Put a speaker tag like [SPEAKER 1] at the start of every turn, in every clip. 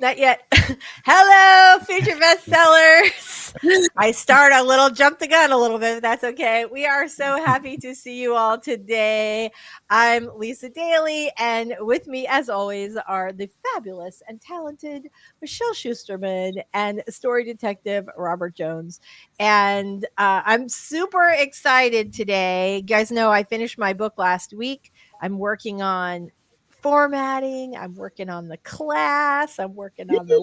[SPEAKER 1] Not yet. Hello, future bestsellers. I start a little jump the gun a little bit. That's okay. We are so happy to see you all today. I'm Lisa Daly, and with me, as always, are the fabulous and talented Michelle Schusterman and story detective Robert Jones. And I'm super excited today. You guys know I finished my book last week. I'm working on formatting, I'm working on the class, I'm working on the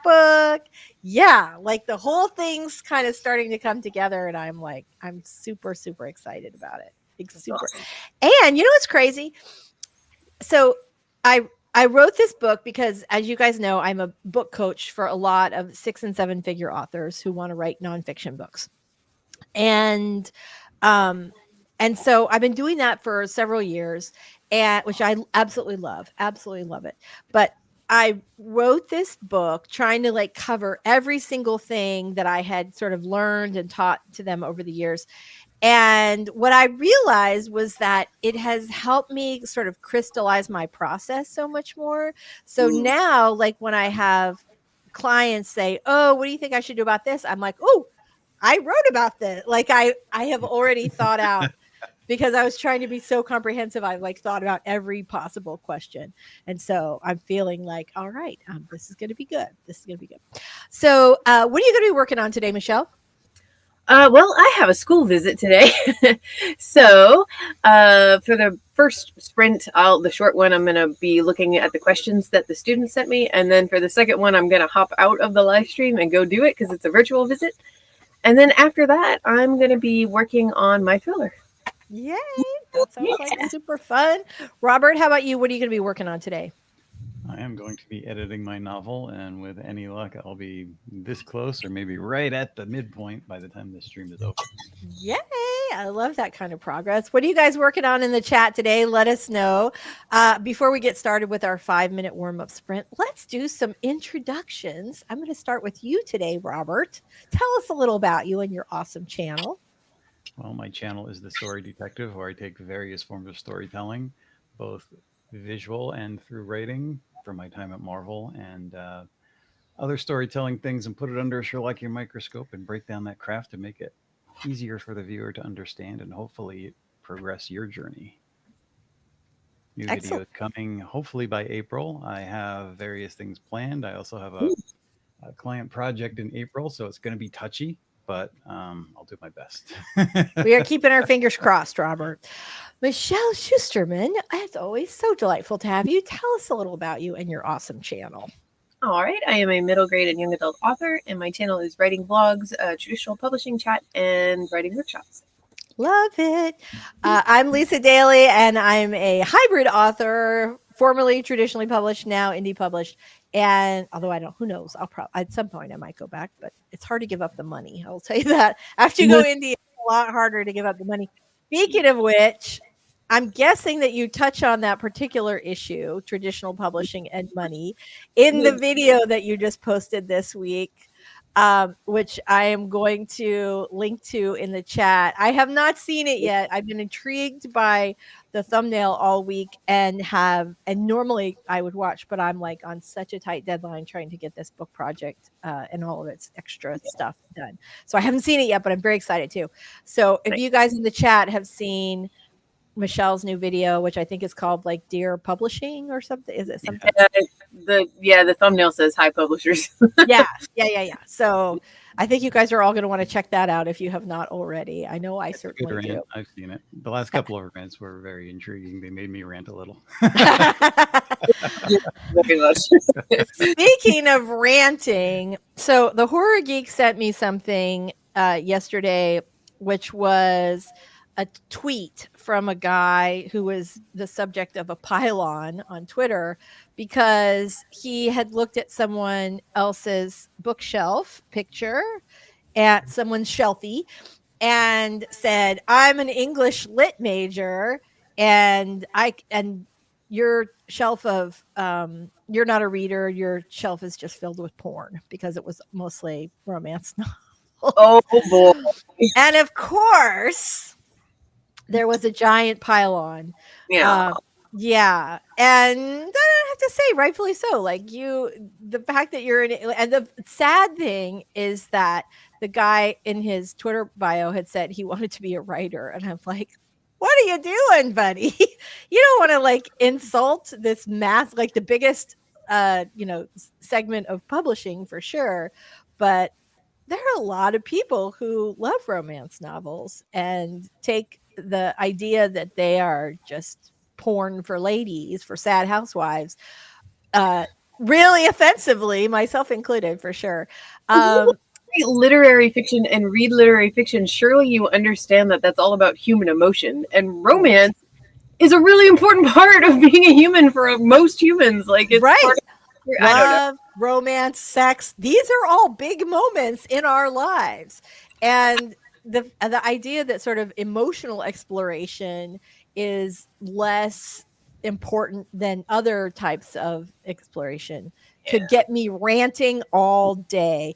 [SPEAKER 1] workbook. Yeah, like the whole thing's kind of starting to come together and I'm like I'm super super excited about it. Like,
[SPEAKER 2] That's
[SPEAKER 1] super.
[SPEAKER 2] awesome.
[SPEAKER 1] And you know what's crazy? So I I wrote this book because as you guys know, I'm a book coach for a lot of 6 and 7 figure authors who want to write nonfiction books. And um and so I've been doing that for several years, and which I absolutely love it. But I wrote this book trying to like cover every single thing that I had sort of learned and taught to them over the years. And what I realized was that it has helped me sort of crystallize my process so much more. So
[SPEAKER 2] Mm.
[SPEAKER 1] now, like when I have clients say, "Oh, what do you think I should do about this?" I'm like, "Oh, I wrote about this." Like I have already thought out because I was trying to be so comprehensive. I like thought about every possible question. And so I'm feeling like, all right, this is going to be good. This is going to be good. So, what are you going to be working on today, Michelle?
[SPEAKER 2] Well, I have a school visit today. So, for the first sprint, the short one, I'm going to be looking at the questions that the students sent me. And then for the second one, I'm going to hop out of the live stream and go do it because it's a virtual visit. And then after that, I'm going to be working on my thriller.
[SPEAKER 1] Yay. That sounds like super fun. Robert, how about you? What are you going to be working on today?
[SPEAKER 3] I am going to be editing my novel, and with any luck, I'll be this close or maybe right at the midpoint by the time this stream is over.
[SPEAKER 1] Yay! I love that kind of progress. What are you guys working on in the chat today? Let us know. Before we get started with our 5 minute warm up sprint, let's do some introductions. I'm going to start with you today, Robert. Tell us a little about you and your awesome channel.
[SPEAKER 3] Well, my channel is The Story Detective, where I take various forms of storytelling, both visual and through writing, from my time at Marvel and other storytelling things, and put it under a Sherlockian microscope and break down that craft to make it easier for the viewer to understand and hopefully progress your journey. New
[SPEAKER 1] Excellent.
[SPEAKER 3] videos coming hopefully by April. I have various things planned. I also have a client project in April, so it's going to be touchy, but I'll do my best.
[SPEAKER 1] We are keeping our fingers crossed, Robert. Michelle Schusterman, as always, so delightful to have you. Tell us a little about you and your awesome channel.
[SPEAKER 2] All right. I am a middle grade and young adult author, and my channel is writing blogs, traditional publishing chat, and writing workshops.
[SPEAKER 1] Love it. I'm Lisa Daly, and I'm a hybrid author, formerly traditionally published, now indie published. And although I don't, who knows? I'll probably at some point I might go back, but it's hard to give up the money. I'll tell you that. After you go indie, it's a lot harder to give up the money. Speaking of which, I'm guessing that you touch on that particular issue, traditional publishing and money, in the video that you just posted this week, which I am going to link to in the chat. I have not seen it yet. I've been intrigued by the thumbnail all week and normally I would watch, but I'm like on such a tight deadline trying to get this book project and all of its extra stuff done. So I haven't seen it yet, but I'm very excited too. So if you guys in the chat have seen Michelle's new video, which I think is called like Dear Publishing or something. Is it something?
[SPEAKER 2] The thumbnail says hi publishers.
[SPEAKER 1] Yeah. So I think you guys are all going to want to check that out if you have not already. I know I
[SPEAKER 3] It's a good
[SPEAKER 1] certainly
[SPEAKER 3] rant.
[SPEAKER 1] do.
[SPEAKER 3] I've seen it. The last couple of rants were very intriguing. They made me rant a little.
[SPEAKER 2] Very much.
[SPEAKER 1] Speaking of ranting, so the Horror Geek sent me something yesterday, which was a tweet from a guy who was the subject of a pylon on Twitter because he had looked at someone else's bookshelf picture at someone's shelfie and said, "I'm an English lit major, and your shelf of you're not a reader. Your shelf is just filled with porn because it was mostly romance
[SPEAKER 2] Oh
[SPEAKER 1] novels."
[SPEAKER 2] boy.
[SPEAKER 1] And of course, there was a giant pylon
[SPEAKER 2] Yeah.
[SPEAKER 1] Yeah, and I have to say, rightfully so. Like the fact that you're in, and the sad thing is that the guy in his Twitter bio had said he wanted to be a writer, and I'm like, what are you doing, buddy? You don't want to like insult this mass, like the biggest, segment of publishing for sure, but there are a lot of people who love romance novels and take the idea that they are just porn for ladies, for sad housewives, uh, really offensively, myself included, for sure.
[SPEAKER 2] Literary fiction and read literary fiction, surely you understand that that's all about human emotion, and romance is a really important part of being a human for most humans. Like, it's
[SPEAKER 1] right.
[SPEAKER 2] part of, I don't know.
[SPEAKER 1] Love, romance, sex, these are all big moments in our lives. And the idea that sort of emotional exploration is less important than other types of exploration could get me ranting all day.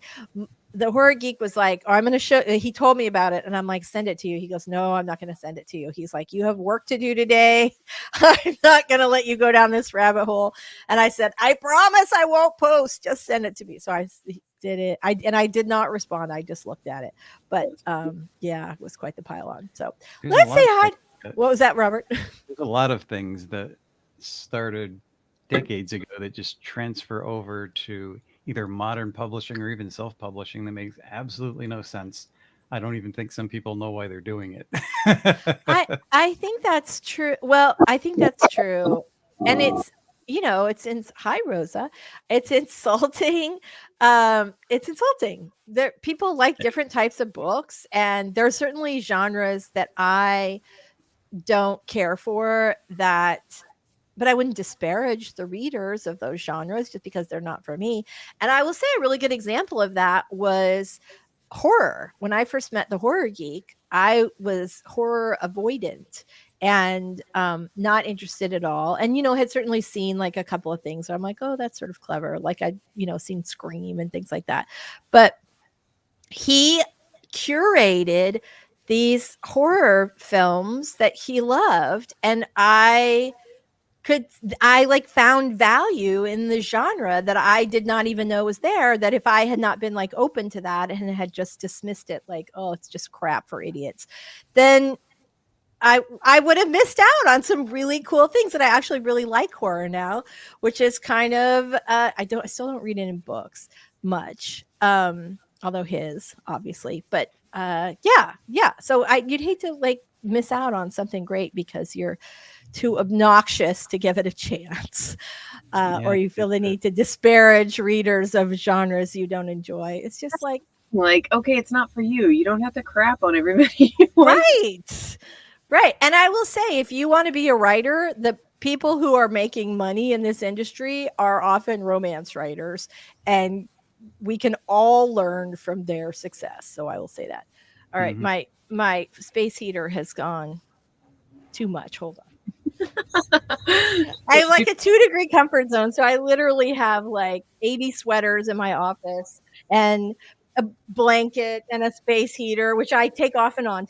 [SPEAKER 1] The Horror Geek was like, oh, I'm going to show, he told me about it, and I'm like, send it to you. He goes, no, I'm not going to send it to you. He's like, you have work to do today. I'm not going to let you go down this rabbit hole. And I said, I promise I won't post. Just send it to me. So I did it. I did not respond. I just looked at it. But yeah, it was quite the pile on. So let's say hi. What was that, Robert?
[SPEAKER 3] There's a lot of things that started decades ago that just transfer over to either modern publishing or even self-publishing that makes absolutely no sense. I don't even think some people know why they're doing it.
[SPEAKER 1] I think that's true. Well, I think that's true. And it's, it's hi Rosa. It's insulting. It's insulting. People like different types of books, and there are certainly genres that I don't care for that, but I wouldn't disparage the readers of those genres just because they're not for me. And I will say a really good example of that was horror. When I first met the Horror Geek, I was horror avoidant and not interested at all. And, had certainly seen like a couple of things. So I'm like, oh, that's sort of clever. Like I'd, seen Scream and things like that. But he curated these horror films that he loved, and I like found value in the genre that I did not even know was there, that if I had not been like open to that and had just dismissed it like, oh, it's just crap for idiots, then I would have missed out on some really cool things. That I actually really like horror now, which is kind of I still don't read it in books much, although his obviously, but yeah. So you'd hate to like miss out on something great because you're too obnoxious to give it a chance, or you feel the need to disparage readers of genres you don't enjoy. It's just like,
[SPEAKER 2] okay, it's not for you. You don't have to crap on everybody.
[SPEAKER 1] Right. And I will say, if you want to be a writer, the people who are making money in this industry are often romance writers, and we can all learn from their success. So I will say that. All right. My space heater has gone too much. Hold on. I have like a 2-degree comfort zone. So I literally have like 80 sweaters in my office and a blanket and a space heater, which I take off and on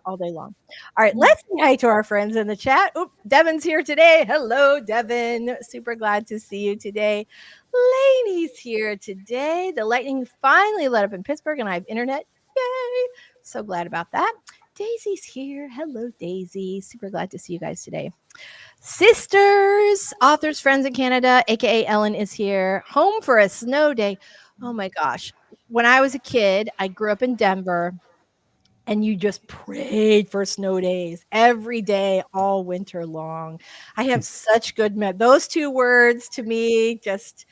[SPEAKER 1] all day long. All right, let's say hi to our friends in the chat. Oop, Devin's here today. Hello, Devin. Super glad to see you today. Lainey's here today. The lightning finally let up in Pittsburgh, and I have internet. Yay! So glad about that. Daisy's here. Hello, Daisy. Super glad to see you guys today. Sisters, authors, friends in Canada, aka Ellen is here. Home for a snow day. Oh my gosh. When I was a kid, I grew up in Denver, and you just prayed for snow days every day, all winter long. I have such good those two words to me just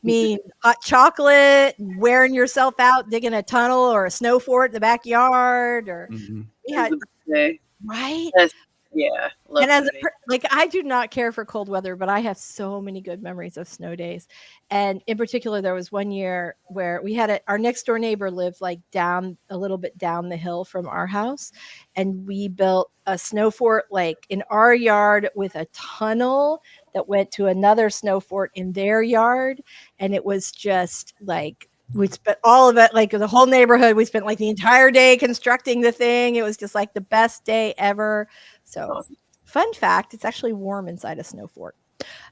[SPEAKER 1] mean hot chocolate, wearing yourself out, digging a tunnel or a snow fort in the backyard, or right?
[SPEAKER 2] Yeah.
[SPEAKER 1] And as I do not care for cold weather, but I have so many good memories of snow days. And in particular, there was one year where we had our next door neighbor lived like down a little bit down the hill from our house. And we built a snow fort like in our yard with a tunnel that went to another snow fort in their yard. And it was just like, we spent all of it, like the whole neighborhood. We spent like the entire day constructing the thing. It was just like the best day ever. So Fun fact, it's actually warm inside a snow fort.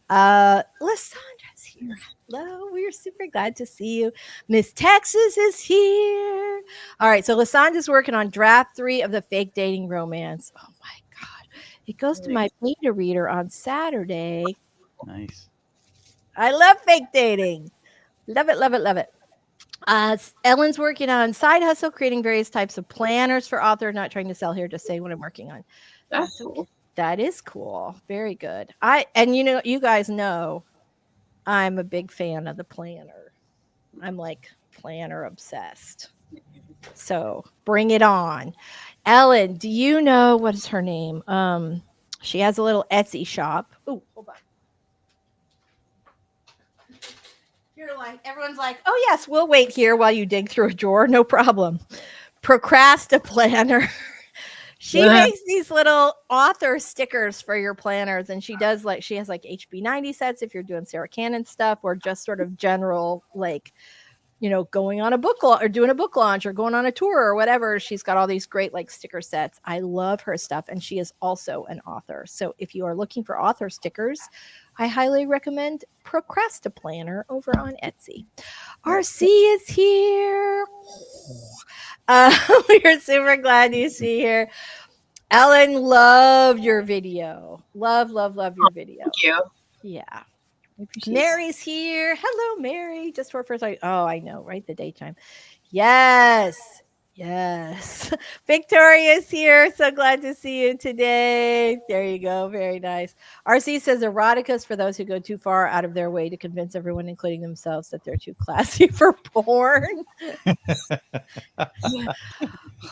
[SPEAKER 1] Lysandra's here. Hello, we're super glad to see you. Miss Texas is here. All right, so Lysandra's working on draft 3 of the fake dating romance. Oh my God. It goes to my beta reader on Saturday.
[SPEAKER 3] Nice.
[SPEAKER 1] I love fake dating. Love it, love it, love it. Ellen's working on side hustle, creating various types of planners for author. Not trying to sell here, just say what I'm working on.
[SPEAKER 2] That's cool.
[SPEAKER 1] That is cool. Very good. You guys know I'm a big fan of the planner. I'm like planner obsessed. So bring it on. Ellen, do you know what is her name? She has a little Etsy shop. Oh, hold on. You're like, everyone's like, oh yes, we'll wait here while you dig through a drawer. No problem. Procrastiplanner. She makes these little author stickers for your planners, and she has like HB90 sets if you're doing Sarah Cannon stuff, or just sort of general, like, going on a book or doing a book launch or going on a tour or whatever. She's got all these great like sticker sets. I love her stuff, and she is also an author. So if you are looking for author stickers, I highly recommend Procrastiplanner over on Etsy. RC is here. We are super glad you see here. Ellen, love your video. Love your video.
[SPEAKER 2] Thank you.
[SPEAKER 1] Yeah. Mary's here. Hello, Mary. Just for first. Oh, I know, right? The daytime. Yes. Victoria's here. So glad to see you today. There you go. Very nice. RC says erotica is for those who go too far out of their way to convince everyone, including themselves, that they're too classy for porn.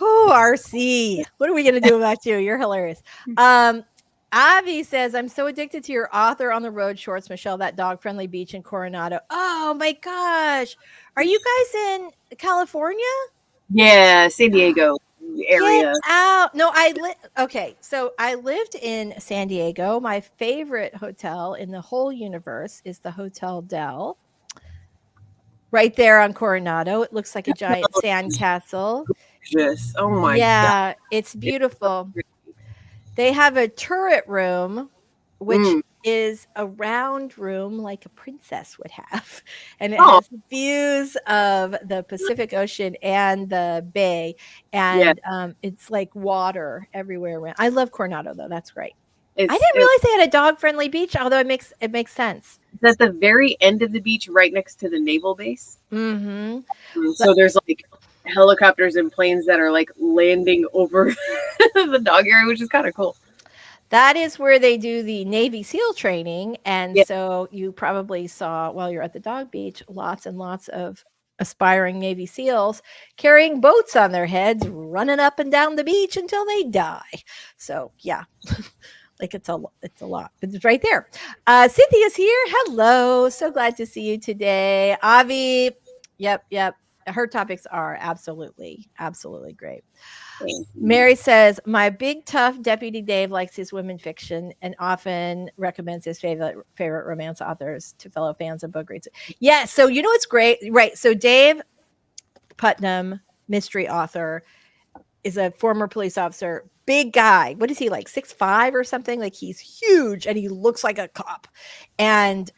[SPEAKER 1] Oh, RC. What are we going to do about you? You're hilarious. Avi says, I'm so addicted to your author on the road shorts, Michelle, that dog friendly beach in Coronado. Oh my gosh. Are you guys in California?
[SPEAKER 2] Yeah, San Diego area.
[SPEAKER 1] Get out. No, so I lived in San Diego. My favorite hotel in the whole universe is the Hotel Del. Right there on Coronado. It looks like a giant sandcastle.
[SPEAKER 2] Just, oh my God.
[SPEAKER 1] Yeah, it's beautiful. They have a turret room, which is a round room like a princess would have. And it has views of the Pacific Ocean and the bay. And it's like water everywhere around. I love Coronado, though. That's great. I didn't realize they had a dog-friendly beach, although it makes sense.
[SPEAKER 2] It's at the very end of the beach, right next to the naval base.
[SPEAKER 1] Mm-hmm.
[SPEAKER 2] So there's like helicopters and planes that are like landing over the dog area, which is kind of cool.
[SPEAKER 1] That is where they do the Navy SEAL training. And so you probably saw, while you're at the dog beach, lots and lots of aspiring Navy SEALs carrying boats on their heads, running up and down the beach until they die. So yeah, like it's a lot, but it's right there. Cynthia's here. Hello. So glad to see you today. Avi. Yep. Her topics are absolutely great. Mary says, my big tough Deputy Dave likes his women fiction and often recommends his favorite romance authors to fellow fans of book reads. Yeah, so you know what's great? Right. So Dave Putnam, mystery author, is a former police officer, big guy. What is he, like 6'5" or something? Like he's huge and he looks like a cop. And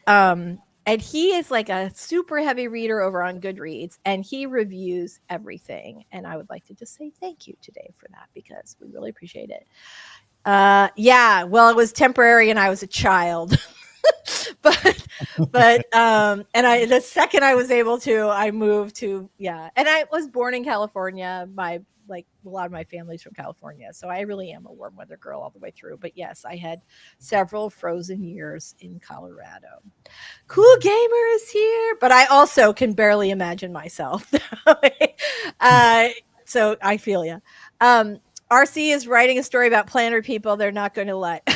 [SPEAKER 1] he is like a super heavy reader over on Goodreads, and he reviews everything. And I would like to just say thank you today for that, because we really appreciate it. Yeah, well, it was temporary and I was a child. but the second I was able to, I moved to, and I was born in California. Like a lot of my family's from California. So I really am a warm weather girl all the way through. But yes, I had several frozen years in Colorado. Cool Gamer is here, but I also can barely imagine myself. So I feel you. RC is writing a story about planner people they're not going to let.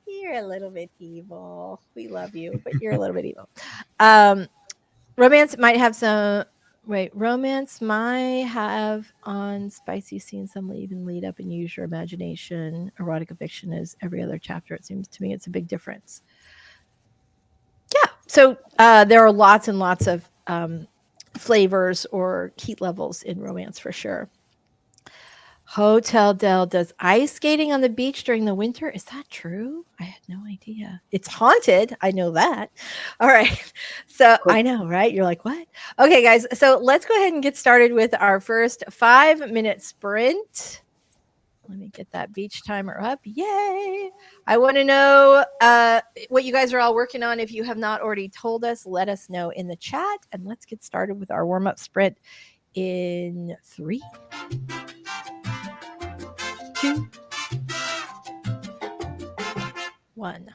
[SPEAKER 1] You're a little bit evil. We love you, but you're a little bit evil. Romance might have on spicy scenes some even lead up and use your imagination. Erotica fiction is every other chapter. It seems to me it's a big difference. Yeah. So there are lots and lots of flavors or heat levels in romance for sure. Hotel Del does ice skating on the beach during the winter. Is that true? I had no idea. It's haunted. I know that. All right. So I know, right? You're like, what? Okay, guys. So let's go ahead and get started with our first 5-minute sprint. Let me get that beach timer up. Yay. I want to know what you guys are all working on. If you have not already told us, let us know in the chat. And let's get started with our warm up sprint in 3, 2, 1.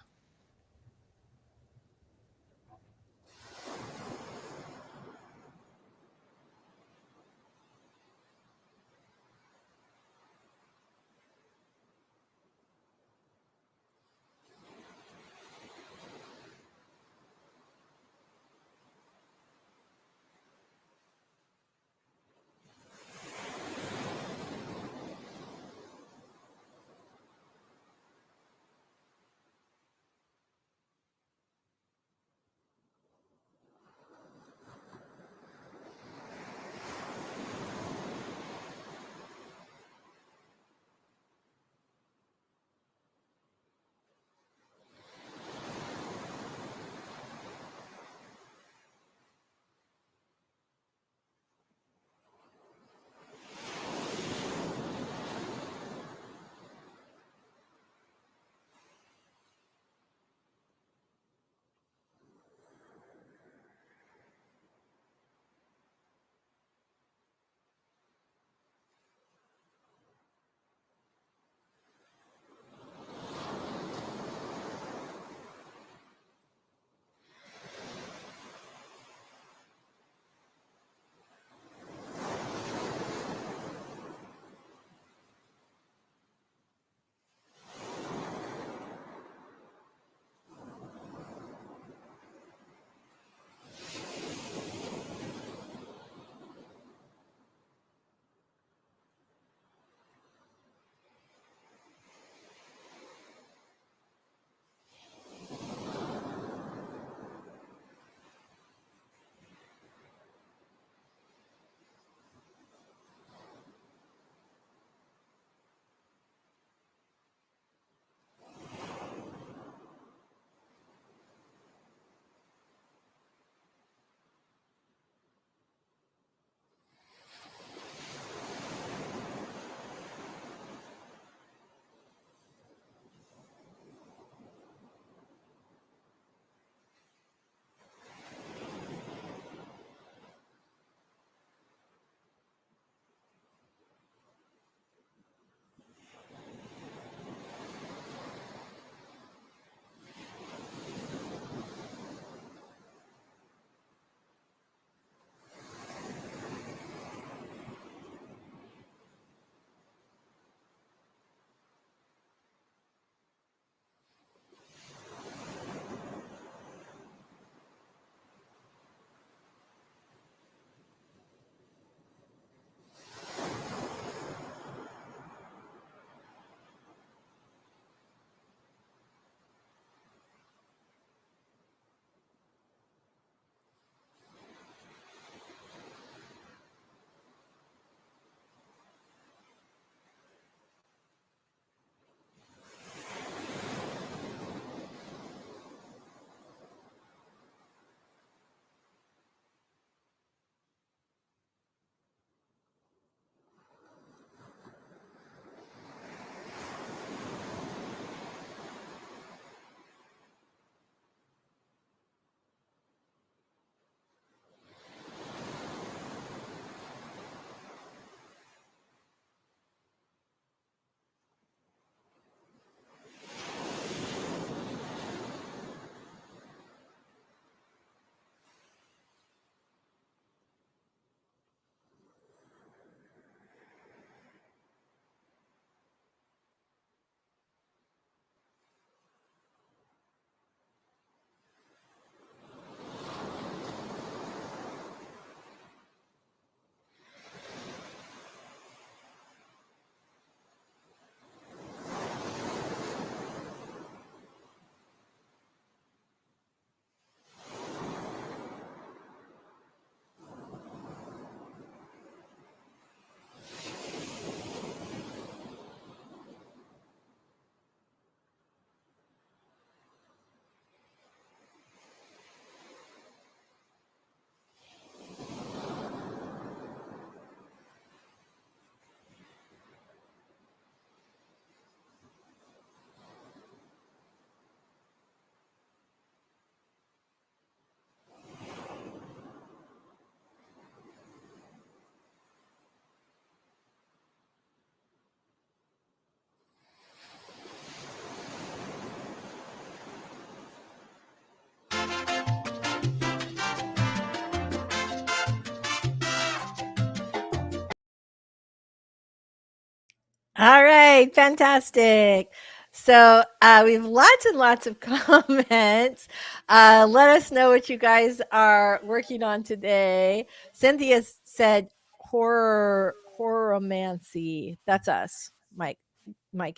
[SPEAKER 1] All right, fantastic. So we have lots and lots of comments. Let us know what you guys are working on today. Cynthia said horroromancy. That's us, Mike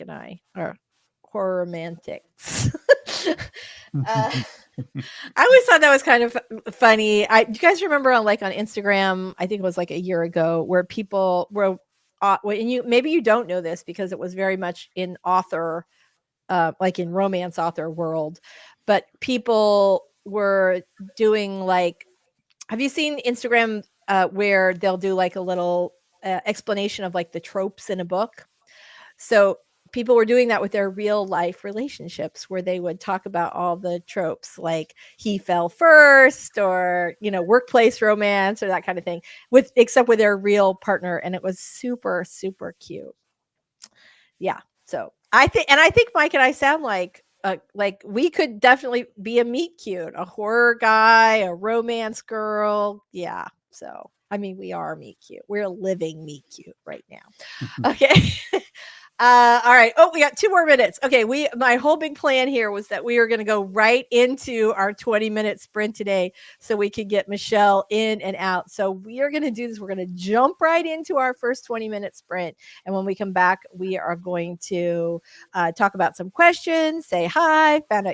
[SPEAKER 1] and I are horror romantics. I always thought that was kind of funny. Do you guys remember on Instagram? I think it was like a year ago, where people were, and you maybe you don't know this because it was very much in author, like in romance author world, but people were doing like, have you seen Instagram where they'll do like a little explanation of like the tropes in a book? So people were doing that with their real life relationships, where they would talk about all the tropes, like he fell first, or workplace romance, or that kind of thing, except with their real partner, and it was super super cute. Yeah, so I think Mike and I sound like we could definitely be a meet cute, a horror guy, a romance girl. Yeah, so I mean, we are meet cute. We're a living meet cute right now. Okay. All right. Oh, we got 2 more minutes. Okay. My whole big plan here was that we are going to go right into our 20-minute sprint today so we could get Michelle in and out. So we are going to do this. We're going to jump right into our first 20-minute sprint. And when we come back, we are going to talk about some questions, say hi, find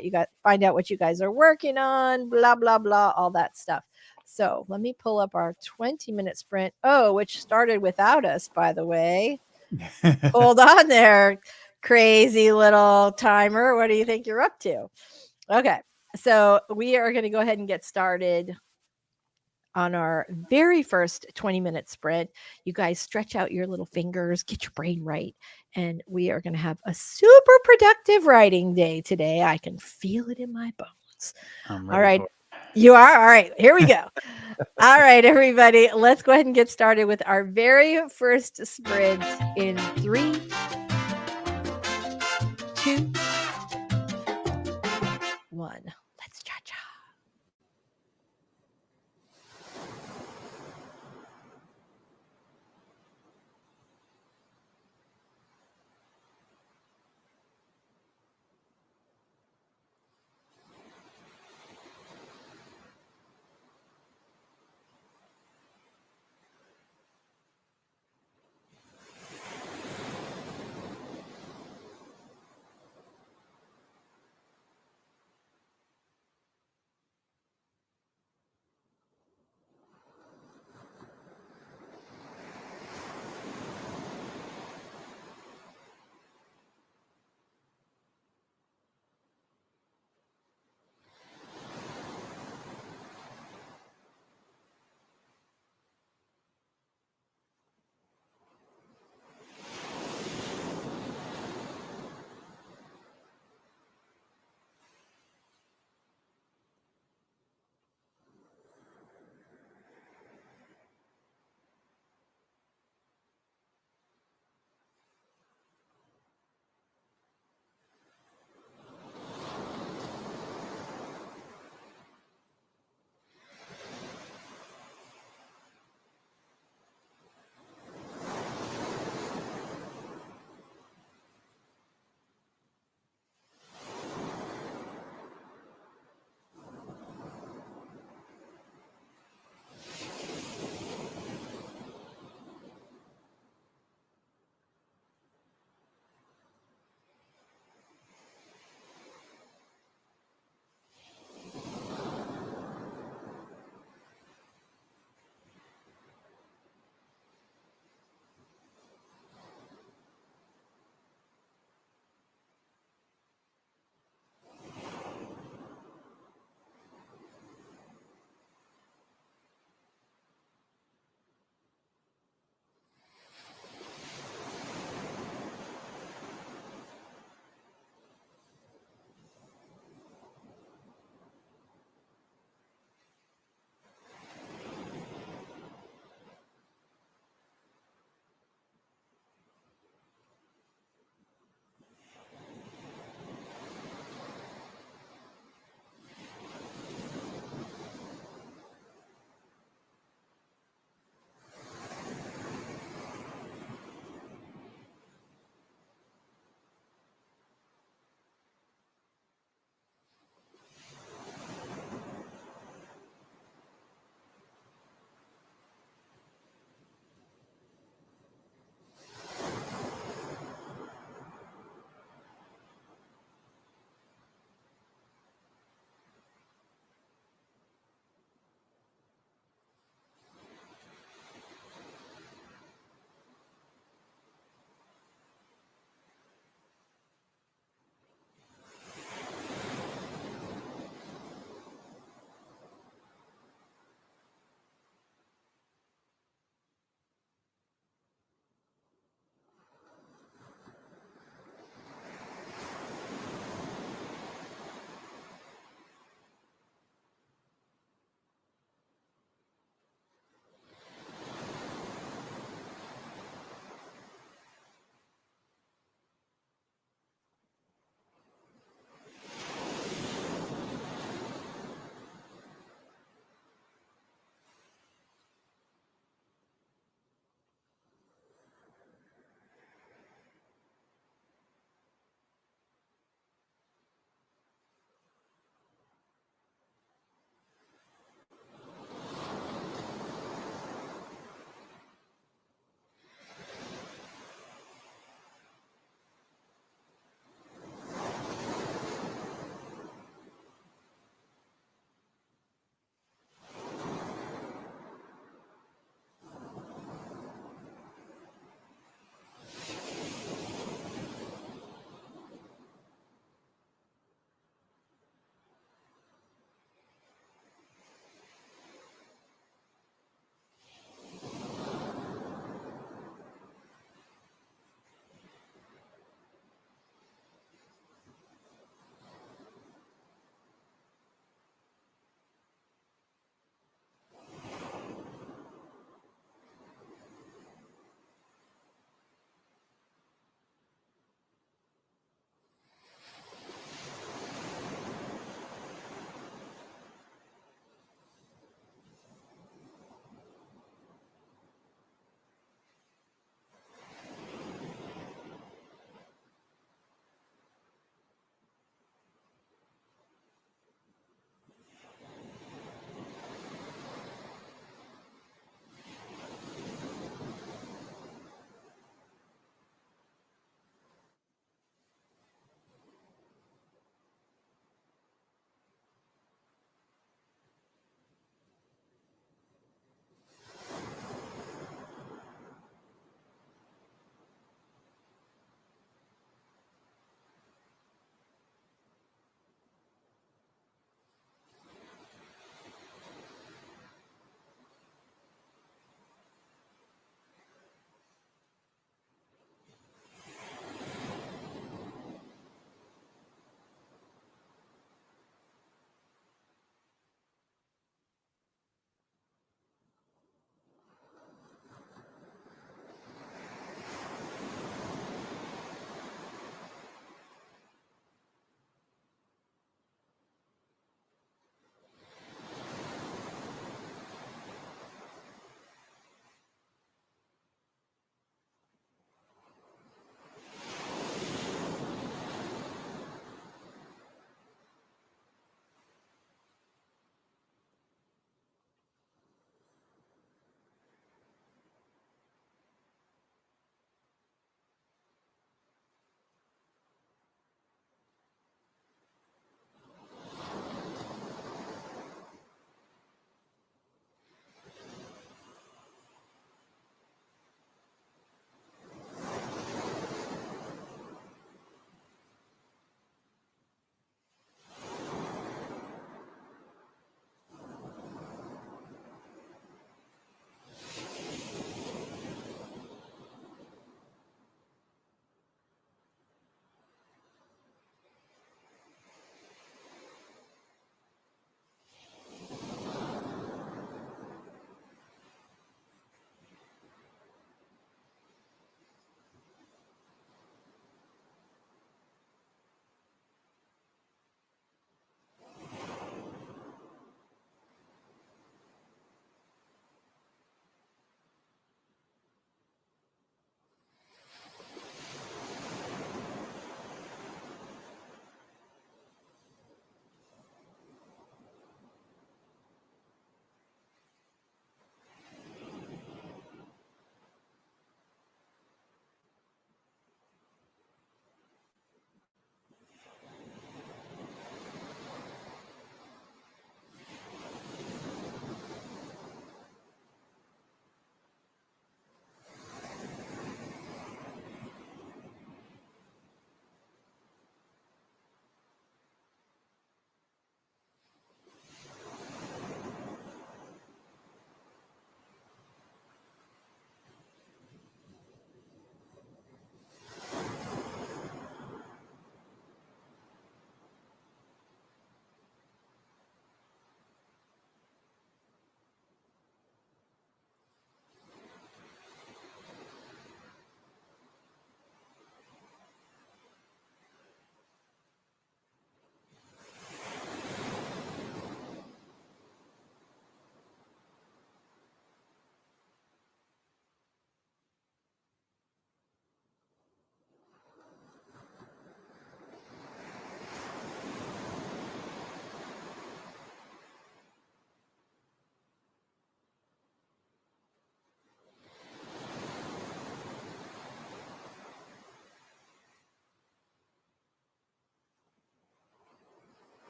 [SPEAKER 1] out what you guys are working on, blah, blah, blah, all that stuff. So let me pull up our 20-minute sprint. Oh, which started without us, by the way. Hold on there, crazy little timer. What do you think you're up to? Okay, so we are going to go ahead and get started on our very first 20-minute sprint. You guys stretch out your little fingers, get your brain right, and we are going to have a super productive writing day today. I can feel it in my bones.
[SPEAKER 3] All
[SPEAKER 1] right. You are? All right, here we go. All right, everybody, let's go ahead and get started with our very first sprint in 3, 2, 1. Let's cha-cha.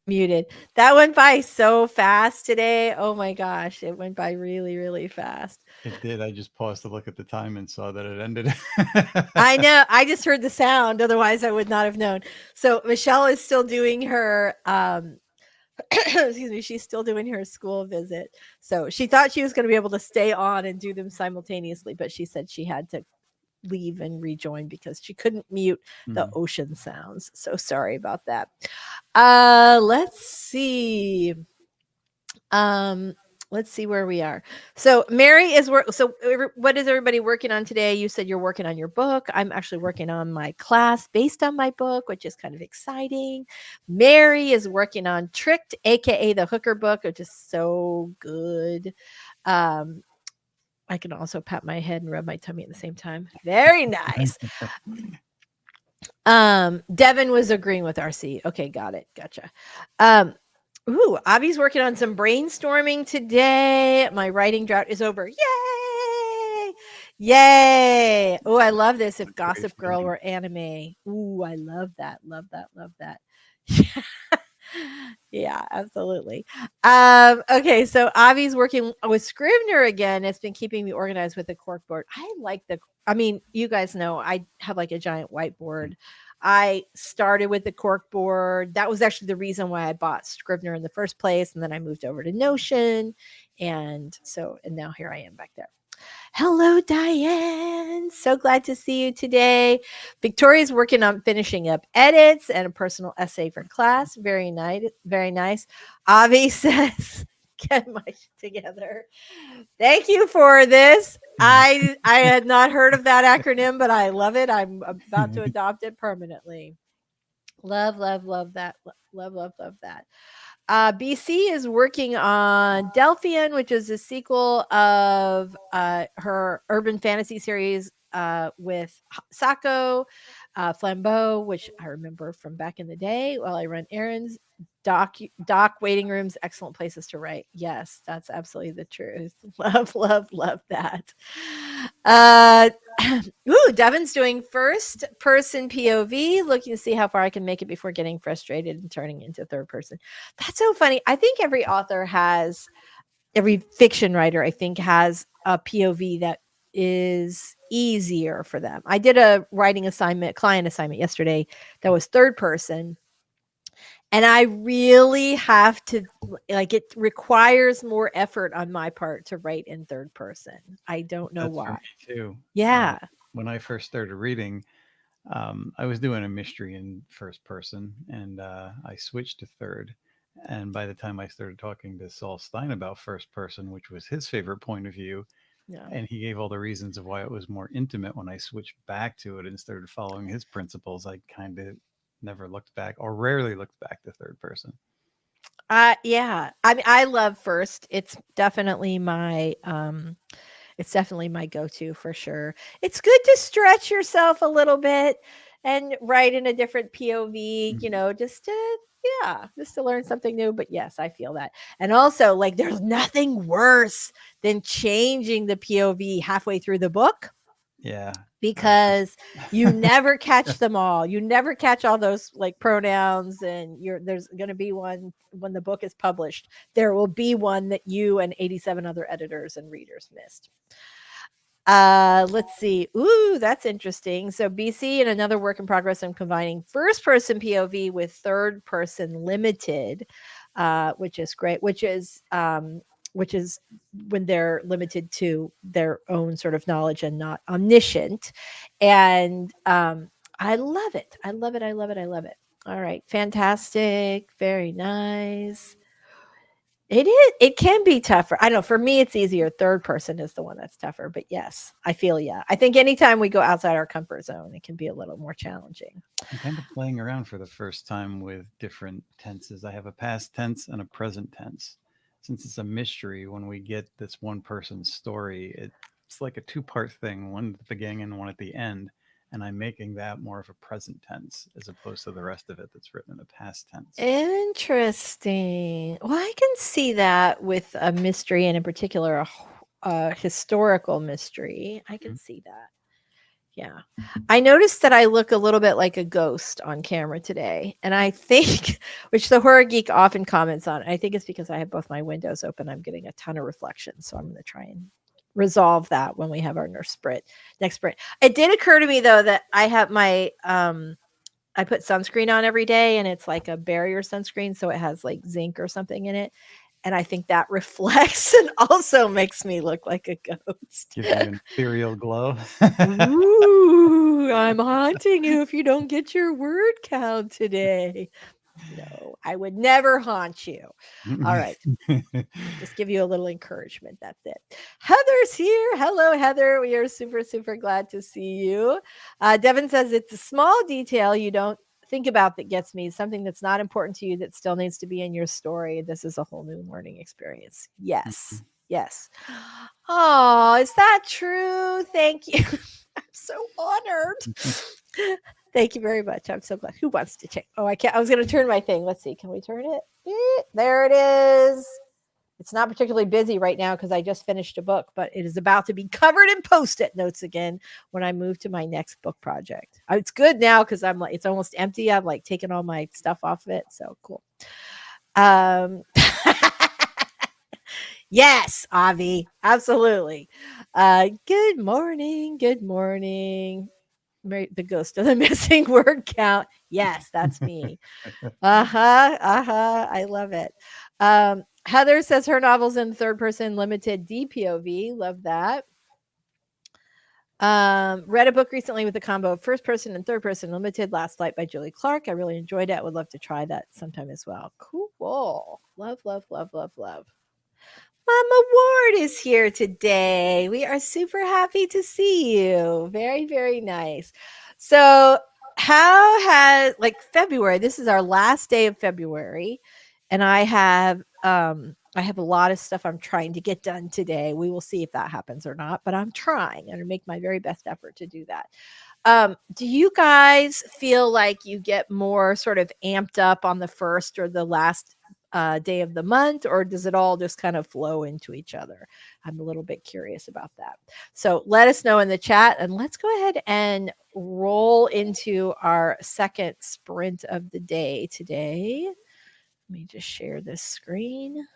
[SPEAKER 1] Muted. That went by so fast today. Oh my gosh, it went by really, really fast.
[SPEAKER 3] It did. I just paused to look at the time and saw that it ended.
[SPEAKER 1] I know. I just heard the sound. Otherwise, I would not have known. So Michelle is still doing her excuse me, she's still doing her school visit. So she thought she was going to be able to stay on and do them simultaneously, but she said she had to leave and rejoin because she couldn't mute the ocean sounds. So sorry about that. Let's see. Let's see where we are. So Mary is what is everybody working on today? You said you're working on your book. I'm actually working on my class based on my book, which is kind of exciting. Mary is working on Tricked, aka the Hooker book, which is so good. I can also pat my head and rub my tummy at the same time. Very nice. Devin was agreeing with RC. Okay, got it. Gotcha. Avi's working on some brainstorming today. My writing drought is over. Yay! Yay! Oh, I love this. If Gossip Girl were anime. Ooh, I love that. Love that. Love that. Yeah, absolutely. Okay, so Avi's working with Scrivener again. It's been keeping me organized with the corkboard. I mean, you guys know I have like a giant whiteboard. I started with the corkboard. That was actually the reason why I bought Scrivener in the first place. And then I moved over to Notion. And now here I am back there. Hello, Diane. So glad to see you today. Victoria's working on finishing up edits and a personal essay for class. Very nice. Very nice. Avi says, get my shit together. Thank you for this. I had not heard of that acronym, but I love it. I'm about to adopt it permanently. Love, love, love that. Love, love, love that. BC is working on Delphian, which is a sequel of her urban fantasy series with Sako, Flambeau, which I remember from back in the day while I run errands. Doc waiting rooms, excellent places to write. Yes, that's absolutely the truth. Love, love, love that. Devin's doing first person POV, looking to see how far I can make it before getting frustrated and turning into third person. That's so funny. I think every fiction writer, I think, has a POV that is easier for them. I did a client assignment yesterday that was third person. And I really have to, it requires more effort on my part to write in third person. I don't know why.
[SPEAKER 3] For me too.
[SPEAKER 1] Yeah.
[SPEAKER 3] When I first started reading, I was doing a mystery in first person, and I switched to third. And by the time I started talking to Saul Stein about first person, which was his favorite point of view, and he gave all the reasons of why it was more intimate when I switched back to it and started following his principles, I kind of never looked back, or rarely looked back to third person.
[SPEAKER 1] Yeah. I mean, I love first. It's definitely my go-to for sure. It's good to stretch yourself a little bit and write in a different POV, just to learn something new. But yes, I feel that. And also, there's nothing worse than changing the POV halfway through the book.
[SPEAKER 3] Yeah.
[SPEAKER 1] Because you never catch them all. You never catch all those pronouns, and there's going to be one when the book is published. There will be one that you and 87 other editors and readers missed. Let's see. Ooh, that's interesting. So BC and another work in progress. I'm combining first person POV with third person limited, which is great. Which is when they're limited to their own sort of knowledge and not omniscient. And I love it. I love it. I love it. I love it. All right. Fantastic. Very nice. It can be tougher. I know for me, it's easier. Third person is the one that's tougher, but yes, I feel, I think anytime we go outside our comfort zone, it can be a little more challenging.
[SPEAKER 3] I'm kind of playing around for the first time with different tenses. I have a past tense and a present tense. Since it's a mystery, when we get this one person's story, it's like a two-part thing, one at the beginning and one at the end. And I'm making that more of a present tense as opposed to the rest of it that's written in a past tense.
[SPEAKER 1] Interesting. Well, I can see that with a mystery, and in particular, a historical mystery. I can see that. Yeah. I noticed that I look a little bit like a ghost on camera today. And I think, which the Horror Geek often comments on, I think it's because I have both my windows open. I'm getting a ton of reflection. So I'm going to try and resolve that when we have our next sprint. It did occur to me though that I have my I put sunscreen on every day, and it's like a barrier sunscreen, so it has like zinc or something in it. And I think that reflects and also makes me look like a ghost.
[SPEAKER 3] Gives you an ethereal glow.
[SPEAKER 1] Ooh, I'm haunting you if you don't get your word count today. No, I would never haunt you. All right. Just give you a little encouragement. That's it. Heather's here. Hello, Heather. We are super, super glad to see you. Devin says it's a small detail you don't think about that gets me, something that's not important to you that still needs to be in your story. This is a whole new learning experience. Yes. Yes. Oh, is that true? Thank you. I'm so honored. Thank you very much. I'm so glad. Who wants to check? Oh, I can't. I was going to turn my thing. Let's see. Can we turn it? There it is. It's not particularly busy right now because I just finished a book, but it is about to be covered in Post-it notes again when I move to my next book project. It's good now because I'm like, it's almost empty. I've like taken all my stuff off of it. So cool. Yes, Avi, absolutely. Good morning. Good morning. The ghost of the missing word count. Yes, that's me. I love it. Heather says her novel's in third person limited DPOV. Love that. Read a book recently with a combo of first person and third person limited, Last Light by Julie Clark. I really enjoyed it. Would love to try that sometime as well. Cool. Love, love, love, love, love. Mama Ward is here today. We are super happy to see you. Very, very nice. So, how has like February? This is our last day of February, and I have a lot of stuff I'm trying to get done today. We will see if that happens or not, but I'm trying and make my very best effort to do that. Do you guys feel like you get more sort of amped up on the first or the last day of the month, or does it all just kind of flow into each other? I'm a little bit curious about that. So let us know in the chat, and let's go ahead and roll into our second sprint of the day today. Let me just share this screen.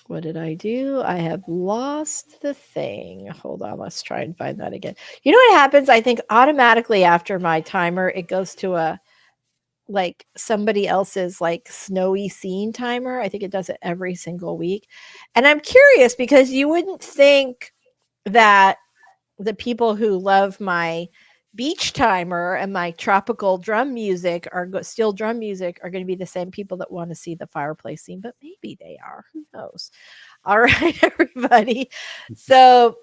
[SPEAKER 1] What did I do? I have lost the thing. Hold on. Let's try and find that again. You know what happens? I think automatically after my timer, it goes to a like somebody else's like snowy scene timer. I think it does it every single week. And I'm curious because you wouldn't think that the people who love my beach timer and my tropical drum music steel drum music are going to be the same people that want to see the fireplace scene, but maybe they are. Who knows? All right, everybody. So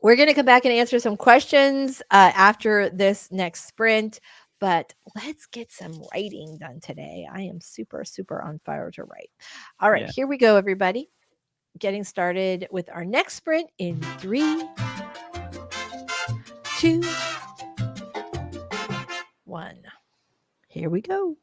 [SPEAKER 1] we're going to come back and answer some questions after this next sprint, but let's get some writing done today. I am super, super on fire to write. All right, Here we go, everybody. Getting started with our next sprint in 3, 2, 1. Here we go.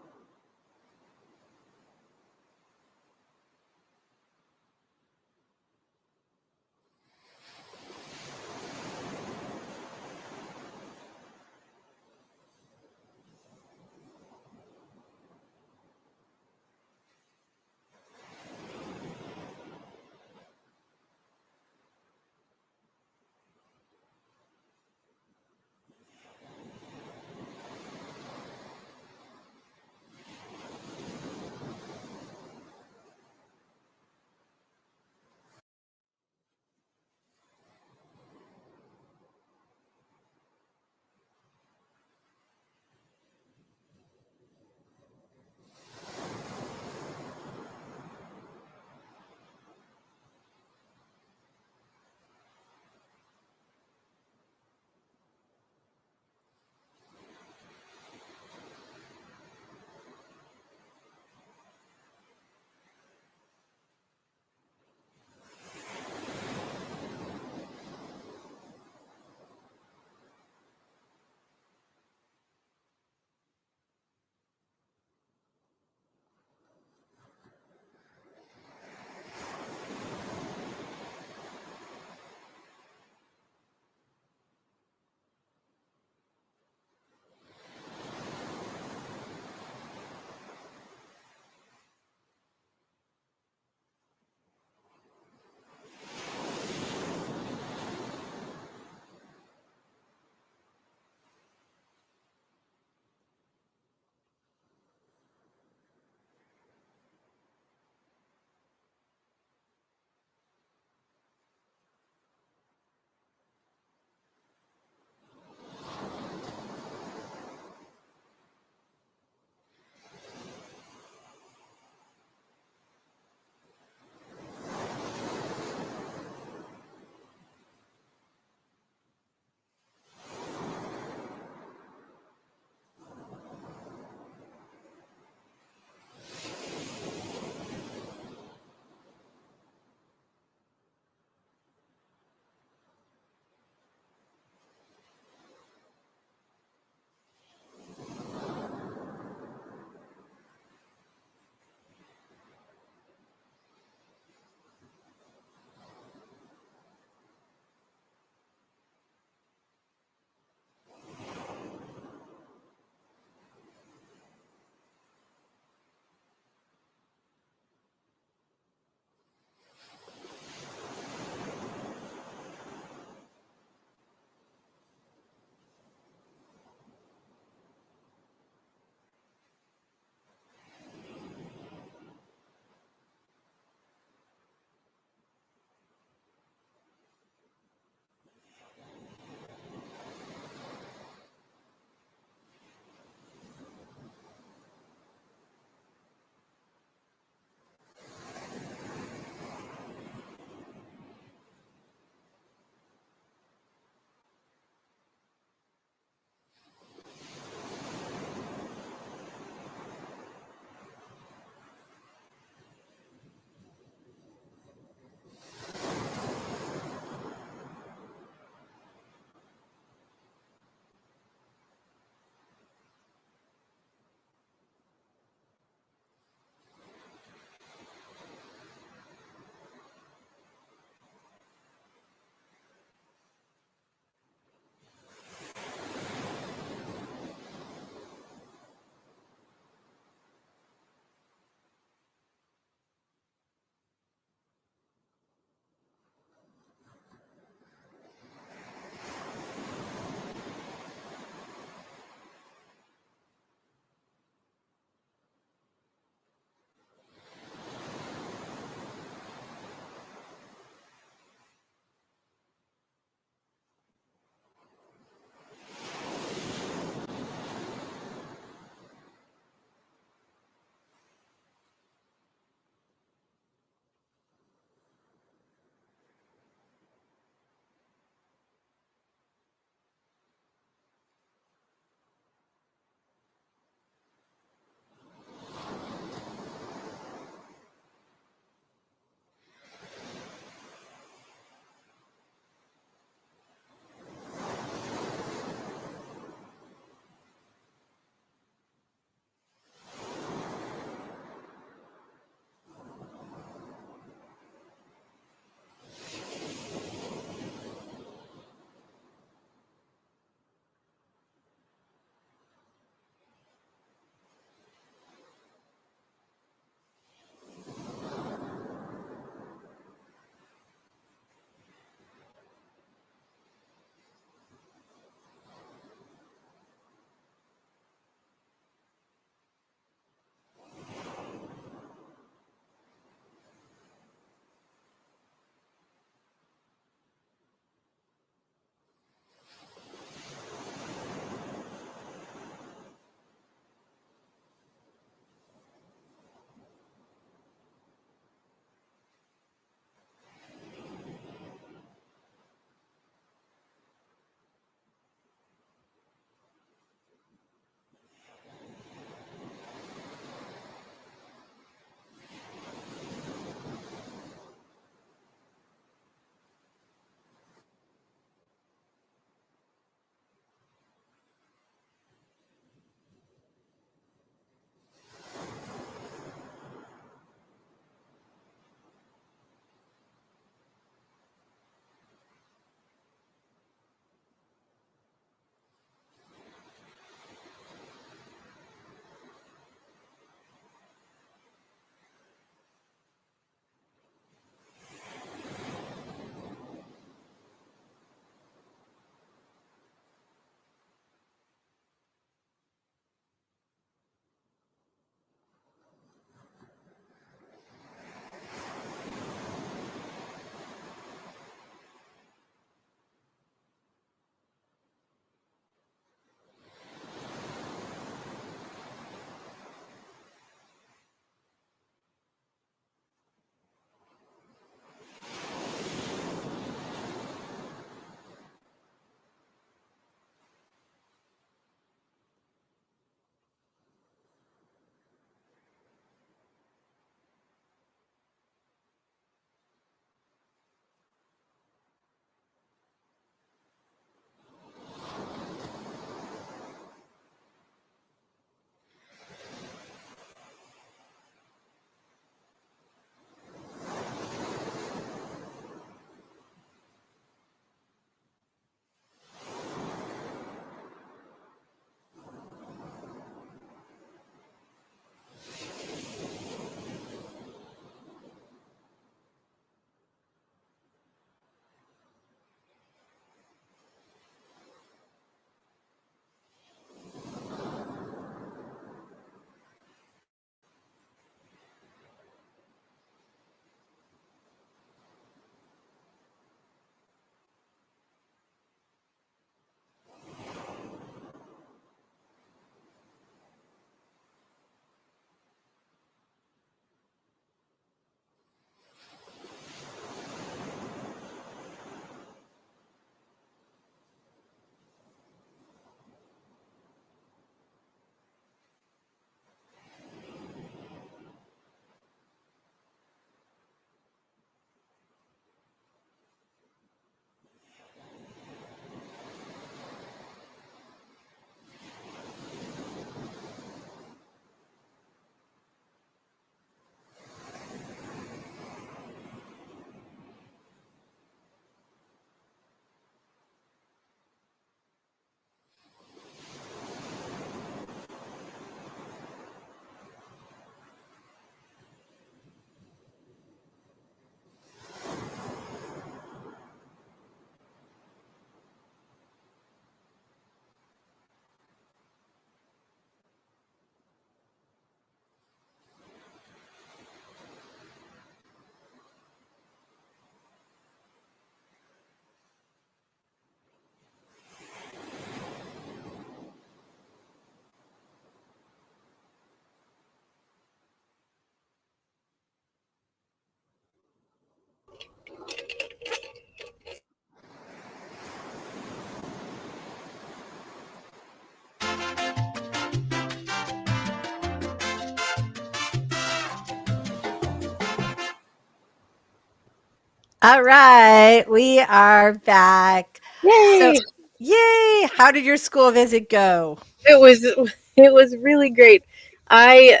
[SPEAKER 1] All right, we are back. So,
[SPEAKER 2] Yay!
[SPEAKER 1] yay! How did your school visit go?
[SPEAKER 2] It was really great. I,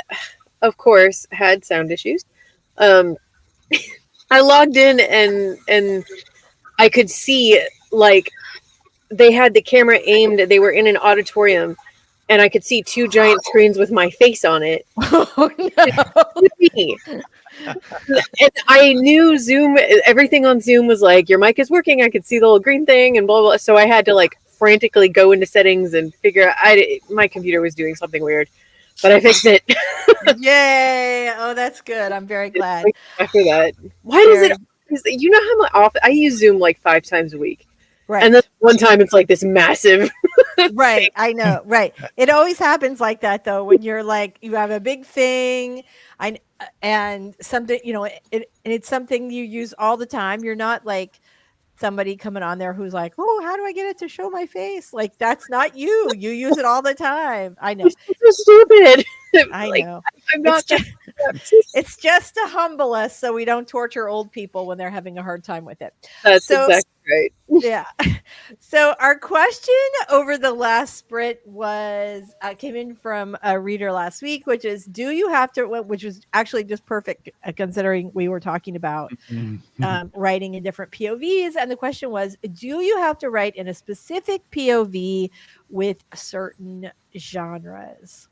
[SPEAKER 2] of course, had sound issues. Um, I logged in and I could see, like, they had the camera aimed. They were in an auditorium, and I could see two giant screens with my face on it.
[SPEAKER 1] Oh no!
[SPEAKER 2] Me. And I knew Zoom. Everything on Zoom was like, your mic is working. I could see the little green thing and blah blah. So I had to like frantically go into settings and figure out. My computer was doing something weird, but I fixed it
[SPEAKER 1] Yay! Oh, that's good. I'm very glad.
[SPEAKER 2] after that. Why does
[SPEAKER 1] Very-
[SPEAKER 2] it? You know how much often I use Zoom like 5 times a week,
[SPEAKER 1] Right.
[SPEAKER 2] and then one time it's like this massive.
[SPEAKER 1] Right. I know. Right. It always happens like that though, when you're like, you have a big thing and something, it's something you use all the time. You're not like somebody coming on there who's like, oh, how do I get it to show my face? Like, that's not you. You use it all the time. I know.
[SPEAKER 2] So stupid.
[SPEAKER 1] I
[SPEAKER 2] Like,
[SPEAKER 1] know.
[SPEAKER 2] I'm not.
[SPEAKER 1] It's just to humble us so we don't torture old people when they're having a hard time with it.
[SPEAKER 2] That's
[SPEAKER 1] So-
[SPEAKER 2] exactly right.
[SPEAKER 1] Yeah. So our question over the last sprint was came in from a reader last week, which is, do you have to? Which was actually just perfect considering we were talking about writing in different POVs, and the question was, do you have to write in a specific POV with certain genres?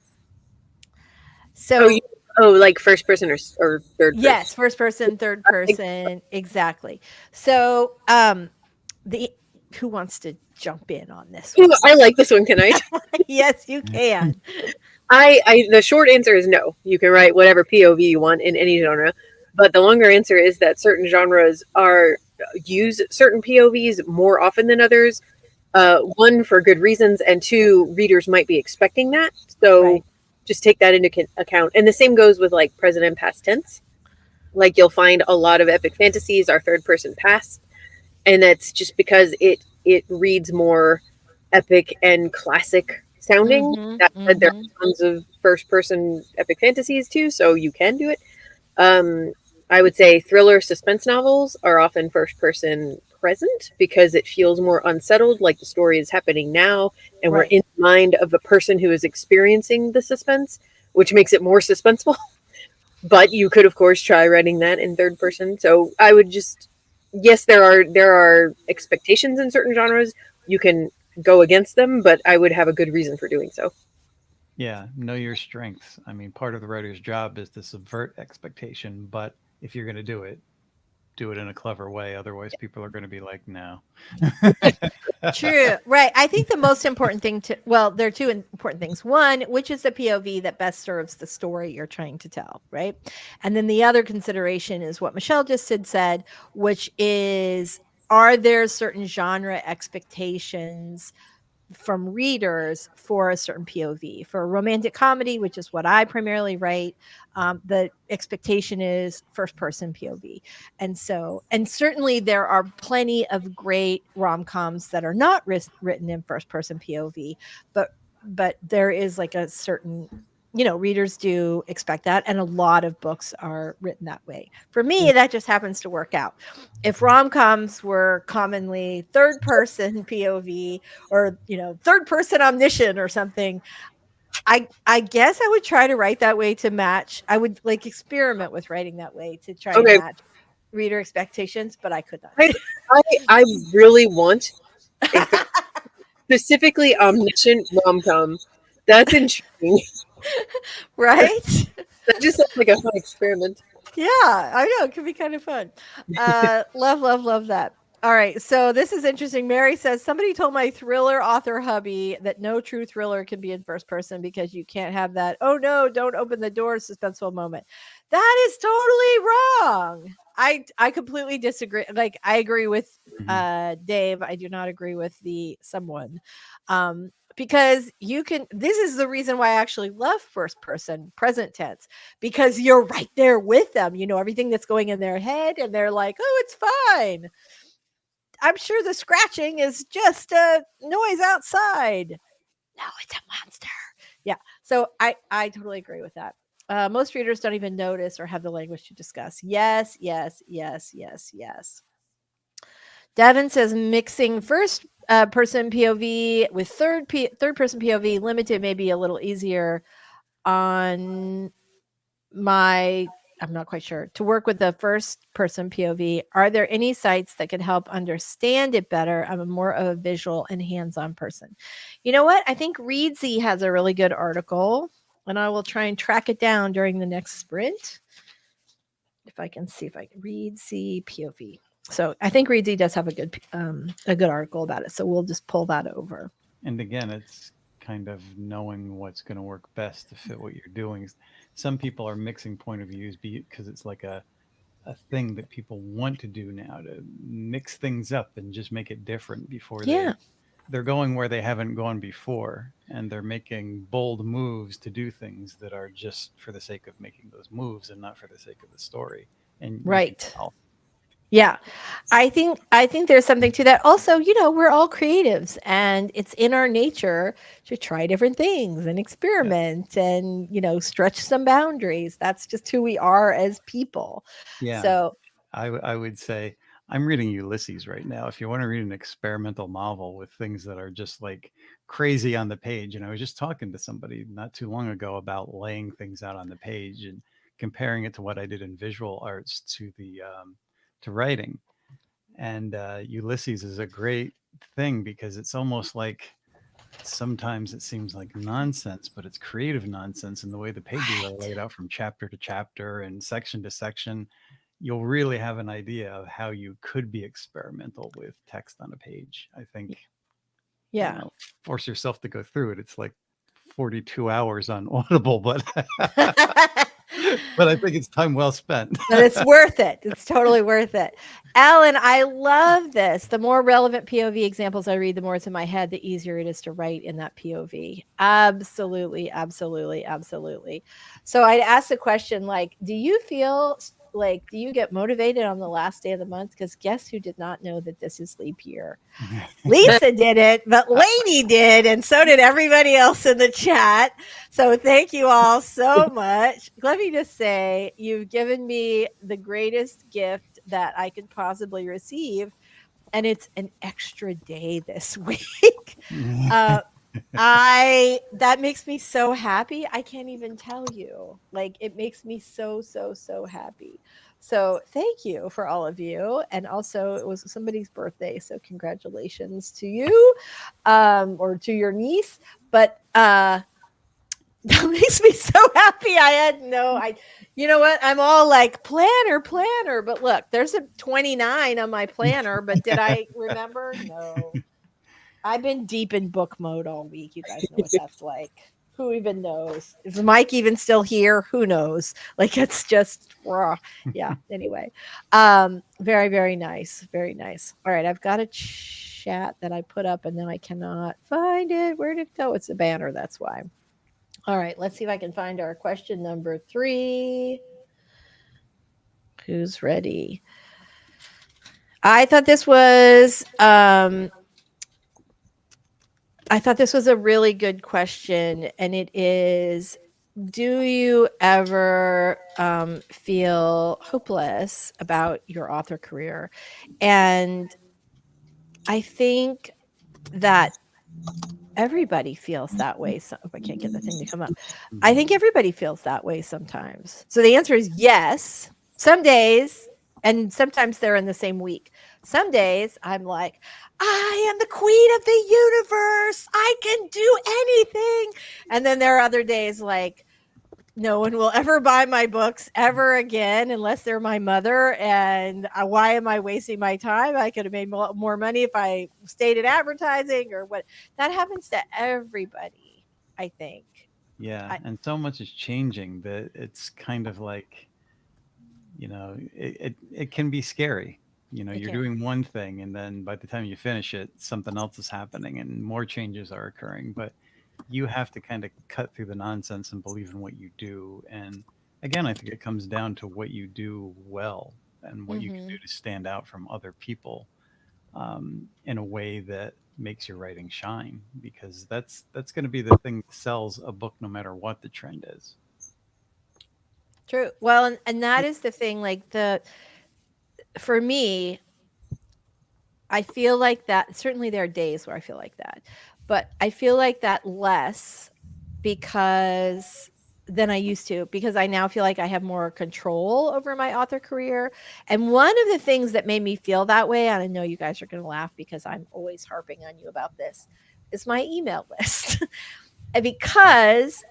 [SPEAKER 1] So
[SPEAKER 2] Like first person or third person.
[SPEAKER 1] yes, first person, third person, exactly. So the who wants to jump in on this one?
[SPEAKER 2] Ooh, I like this one. Can I?
[SPEAKER 1] Yes, you can.
[SPEAKER 2] The short answer is no. You can write whatever POV you want in any genre, but the longer answer is that certain genres use certain POVs more often than others. One, for good reasons, and two, readers might be expecting that. So
[SPEAKER 1] Right.
[SPEAKER 2] just take that into account. And the same goes with like present and past tense. Like you'll find a lot of epic fantasies are third person past, and that's just because it reads more epic and classic sounding.
[SPEAKER 1] Mhm,
[SPEAKER 2] That said, there are
[SPEAKER 1] mhm.
[SPEAKER 2] tons of first person epic fantasies too, so you can do it. I would say thriller suspense novels are often first person present because it feels more unsettled, like the story is happening now and we're
[SPEAKER 1] Right.
[SPEAKER 2] in the mind of the person who is experiencing the suspense, which makes it more suspenseful. But you could of course try writing that in third person. So I would just, yes, there are expectations in certain genres. You can go against them, but I would have a good reason for doing so.
[SPEAKER 3] Yeah, know your strengths. I mean, part of the writer's job is to subvert expectation, but if you're going to do it in a clever way. Otherwise, people are going to be like, no.
[SPEAKER 1] True. Right. I think the most important thing there are two important things. One, which is the POV that best serves the story you're trying to tell, right? And then the other consideration is what Michelle just said, which is, are there certain genre expectations from readers for a certain POV? For a romantic comedy, which is what I primarily write, the expectation is first person POV. And certainly there are plenty of great rom-coms that are not written in first person POV, but there is like a certain, readers do expect that, and a lot of books are written that way. For me, that just happens to work out. If rom-coms were commonly third person POV, or third person omniscient or something, I guess I would try to write that way to match. I would like experiment with writing that way to try
[SPEAKER 2] Okay.
[SPEAKER 1] and match reader expectations, but I could not.
[SPEAKER 2] I really want a specifically omniscient rom-com. That's intriguing.
[SPEAKER 1] Right?
[SPEAKER 2] That just sounds like a fun experiment.
[SPEAKER 1] Yeah, I know. It could be kind of fun. Love that. All right. So this is interesting. Mary says, somebody told my thriller author hubby that no true thriller can be in first person because you can't have that, oh no, don't open the door, suspenseful moment. That is totally wrong. I completely disagree. Like, I agree with Dave. I do not agree with the someone. Because this is the reason why I actually love first person present tense, because you're right there with them. You know everything that's going in their head, and they're like, oh, it's fine. I'm sure the scratching is just a noise outside. No, it's a monster. Yeah. So I totally agree with that. Most readers don't even notice or have the language to discuss. Yes. Devin says mixing first person POV with third person POV limited may be a little easier on my, I'm not quite sure, to work with the first person POV. Are there any sites that could help understand it better? I'm more of a visual and hands-on person. You know what? I think Readsy has a really good article, and I will try and track it down during the next sprint. If I can see if I can Readsy POV. So I think Readsy does have a good article about it. So we'll just pull that over.
[SPEAKER 3] And again, it's kind of knowing what's going to work best to fit what you're doing. Some people are mixing point of views because it's like a thing that people want to do now, to mix things up and just make it different before they're going where they haven't gone before, and they're making bold moves to do things that are just for the sake of making those moves and not for the sake of the story. And
[SPEAKER 1] right. Yeah. I think there's something to that. Also, we're all creatives, and it's in our nature to try different things and experiment and, stretch some boundaries. That's just who we are as people.
[SPEAKER 3] Yeah.
[SPEAKER 1] So
[SPEAKER 3] I would say I'm reading Ulysses right now. If you want to read an experimental novel with things that are just like crazy on the page, and I was just talking to somebody not too long ago about laying things out on the page and comparing it to what I did in visual arts to the to writing. And Ulysses is a great thing because it's almost like sometimes it seems like nonsense, but it's creative nonsense in the way the pages are laid out from chapter to chapter and section to section. You'll really have an idea of how you could be experimental with text on a page. I think, force yourself to go through it. It's like 42 hours on Audible, but but I think it's time well spent.
[SPEAKER 1] But it's worth it. It's totally worth it. Alan, I love this. The more relevant POV examples I read, the more it's in my head, the easier it is to write in that POV. Absolutely, absolutely, absolutely. So I'd ask the question, like, do you get motivated on the last day of the month? Because guess who did not know that this is leap year? Lisa did it, but Lainey did, and so did everybody else in the chat. So thank you all so much. Let me just say, you've given me the greatest gift that I could possibly receive, and it's an extra day this week. That makes me so happy. I can't even tell you. Like, it makes me so, so, so happy. So thank you for all of you. And also, it was somebody's birthday, so congratulations to you, or to your niece. But that makes me so happy. You know what? I'm all like planner. But look, there's a 29 on my planner. But did I remember? No. I've been deep in book mode all week. You guys know what that's like. Who even knows? Is Mike even still here? Who knows? Like, it's just raw. Yeah. Anyway, very, very nice. Very nice. All right. I've got a chat that I put up and then I cannot find it. Where did it go? It's a banner. That's why. All right. Let's see if I can find our question number 3. Who's ready? I thought this was a really good question, and it is, do you ever feel hopeless about your author career? And I think that everybody feels that way. So, I can't get the thing to come up. I think everybody feels that way sometimes. So the answer is yes. Some days, and sometimes they're in the same week. Some days I'm like, I am the queen of the universe. I can do anything. And then there are other days like, no one will ever buy my books ever again unless they're my mother. And why am I wasting my time? I could have made more money if I stayed in advertising or what. That happens to everybody, I think.
[SPEAKER 3] Yeah. And so much is changing that it's kind of like, it can be scary. You're doing one thing, and then by the time you finish it, something else is happening and more changes are occurring. But you have to kind of cut through the nonsense and believe in what you do. And again, I think it comes down to what you do well and what you can do to stand out from other people in a way that makes your writing shine, because that's going to be the thing that sells a book no matter what the trend is.
[SPEAKER 1] True. Well, and that is the thing, like for me, I feel like that. Certainly there are days where I feel like that, but I feel like that less because than I used to, because I now feel like I have more control over my author career. And one of the things that made me feel that way, and I know you guys are going to laugh because I'm always harping on you about this, is my email list. And because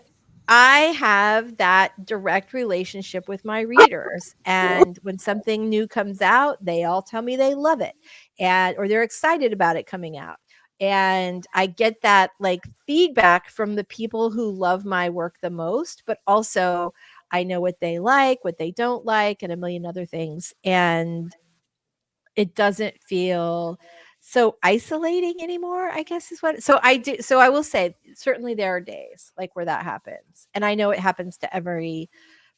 [SPEAKER 1] I have that direct relationship with my readers. And when something new comes out, they all tell me they love it or they're excited about it coming out. And I get that like feedback from the people who love my work the most, but also I know what they like, what they don't like, and a million other things. And it doesn't feel so isolating anymore, I guess is what. So I will say certainly there are days like where that happens. And I know it happens to every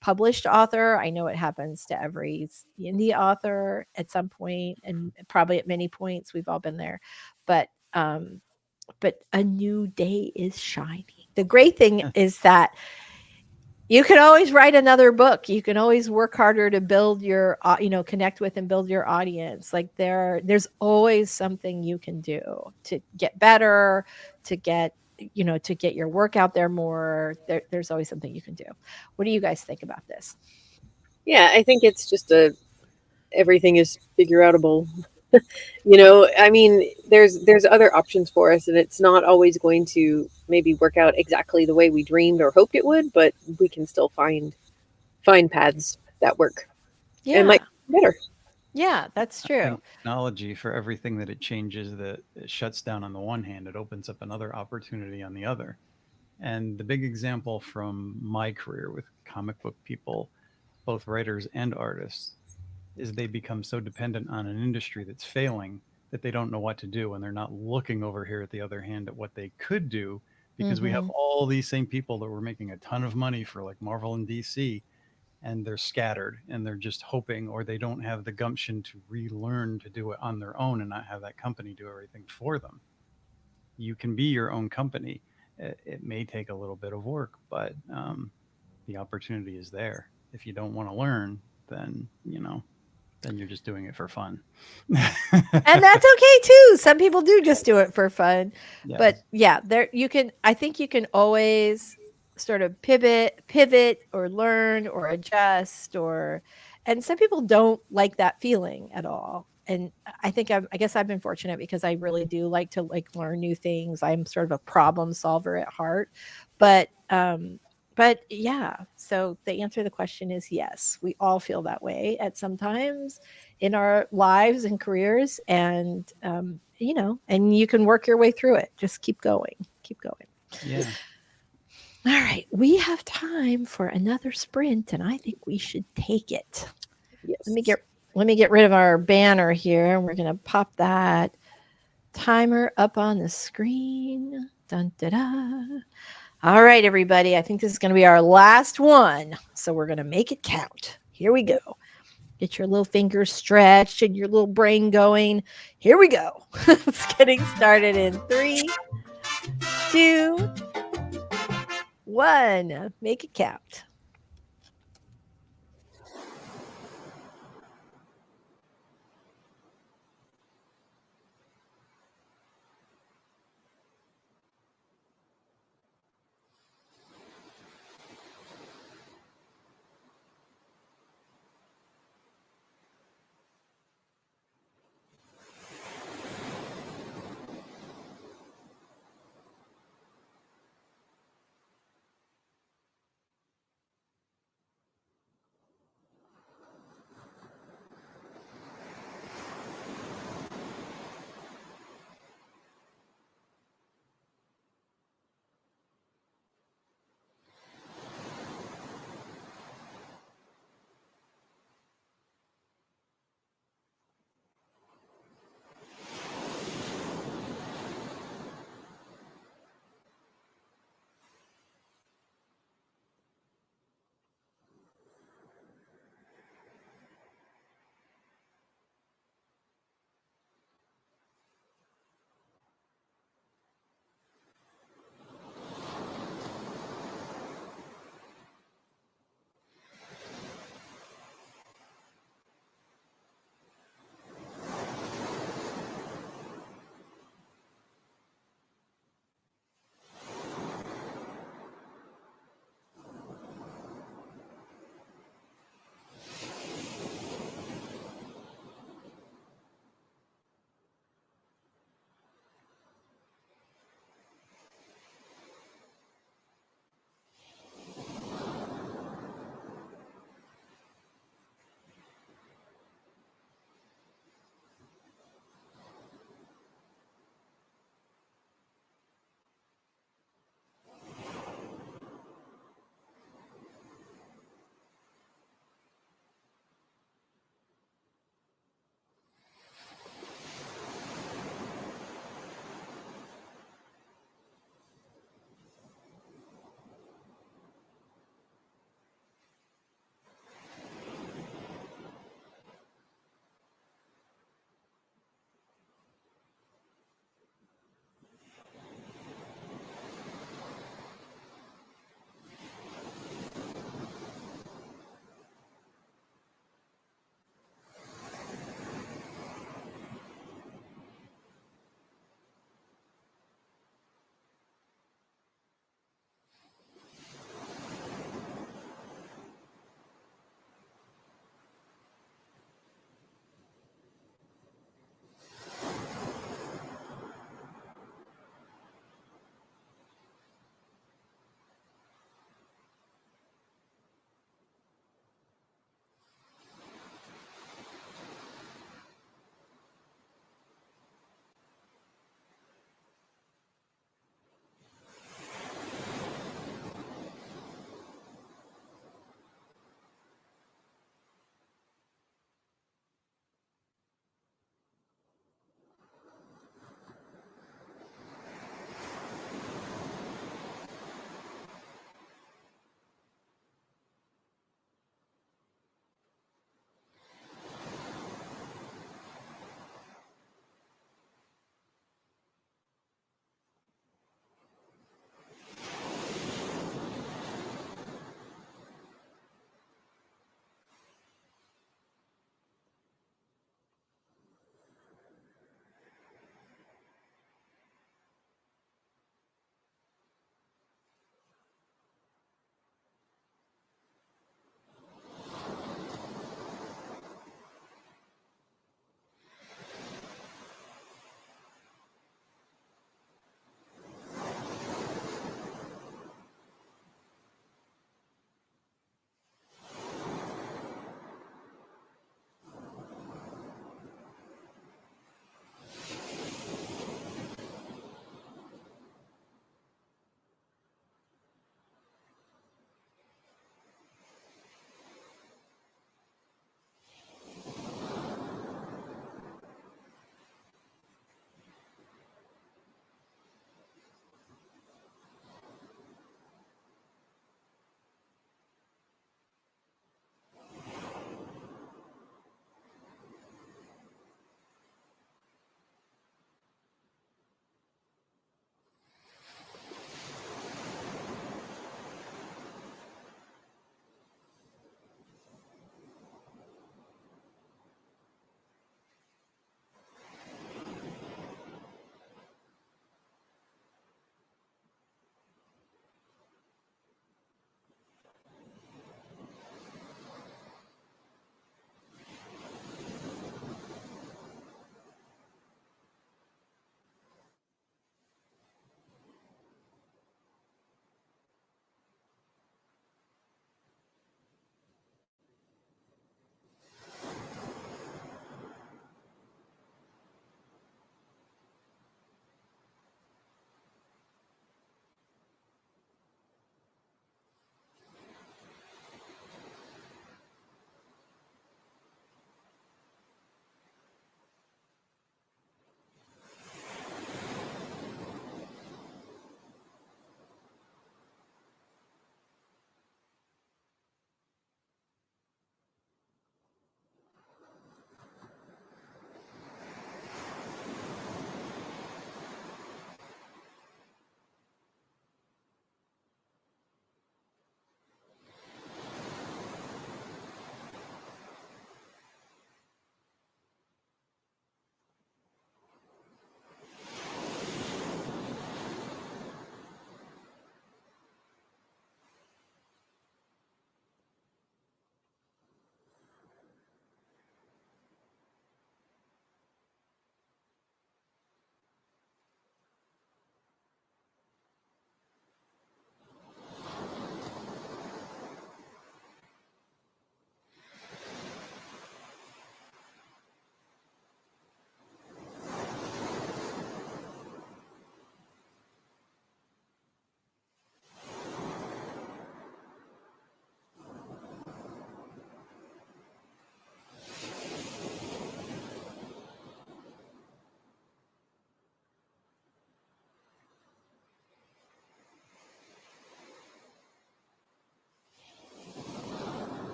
[SPEAKER 1] published author. I know it happens to every indie author at some point, and probably at many points we've all been there. But a new day is shining. The great thing is that you can always write another book. You can always work harder to build your, connect with and build your audience. Like there's always something you can do to get better, to get your work out there more. There's always something you can do. What do you guys think about this?
[SPEAKER 2] Yeah, I think it's just everything is figure outable. I mean, there's other options for us, and it's not always going to maybe work out exactly the way we dreamed or hoped it would, but we can still find paths that work and might be better.
[SPEAKER 1] Yeah, that's
[SPEAKER 3] I
[SPEAKER 1] true.
[SPEAKER 3] think technology, for everything that it changes, that it shuts down on the one hand, it opens up another opportunity on the other. And the big example from my career with comic book people, both writers and artists, is they become so dependent on an industry that's failing that they don't know what to do, and they're not looking over here at the other hand at what they could do, because we have all these same people that were making a ton of money for like Marvel and DC, and they're scattered and they're just hoping, or they don't have the gumption to relearn to do it on their own and not have that company do everything for them. You can be your own company. It may take a little bit of work, but the opportunity is there. If you don't want to learn, then then you're just doing it for fun.
[SPEAKER 1] And that's okay too. Some people do just do it for fun.
[SPEAKER 3] Yes.
[SPEAKER 1] But yeah, I think you can always sort of pivot or learn or adjust and some people don't like that feeling at all. And I guess I've been fortunate because I really do like to learn new things. I'm sort of a problem solver at heart. But yeah, so the answer to the question is yes. We all feel that way at some times in our lives and careers, and and you can work your way through it. Just keep going.
[SPEAKER 3] Yeah.
[SPEAKER 1] All right, we have time for another sprint, and I think we should take it.
[SPEAKER 2] Yes.
[SPEAKER 1] Let me get rid of our banner here, and we're going to pop that timer up on the screen. Dun, da, da. All right, everybody. I think this is going to be our last one, so we're going to make it count. Here we go. Get your little fingers stretched and your little brain going. Here we go. It's getting started in 3, 2, 1. Make it count.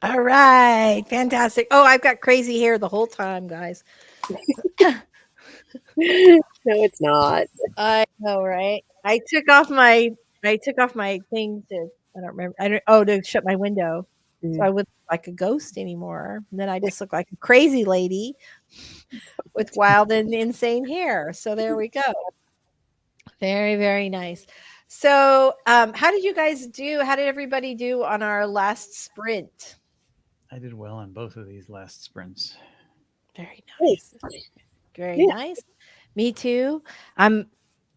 [SPEAKER 1] All right. Fantastic. Oh, I've got crazy hair the whole time, guys.
[SPEAKER 2] No, it's not.
[SPEAKER 1] I know, right? I took off my thing to I don't remember. I don't to shut my window. So
[SPEAKER 2] Mm.
[SPEAKER 1] I wouldn't look like a ghost anymore. And then I just look like a crazy lady with wild and insane hair. So there we go. Very, very nice. So, how did you guys do? How did everybody do on our last sprint?
[SPEAKER 3] I did well on both of these last sprints.
[SPEAKER 1] Very
[SPEAKER 2] Nice.
[SPEAKER 1] nice. Very
[SPEAKER 2] Yeah.
[SPEAKER 1] nice. Me too. I'm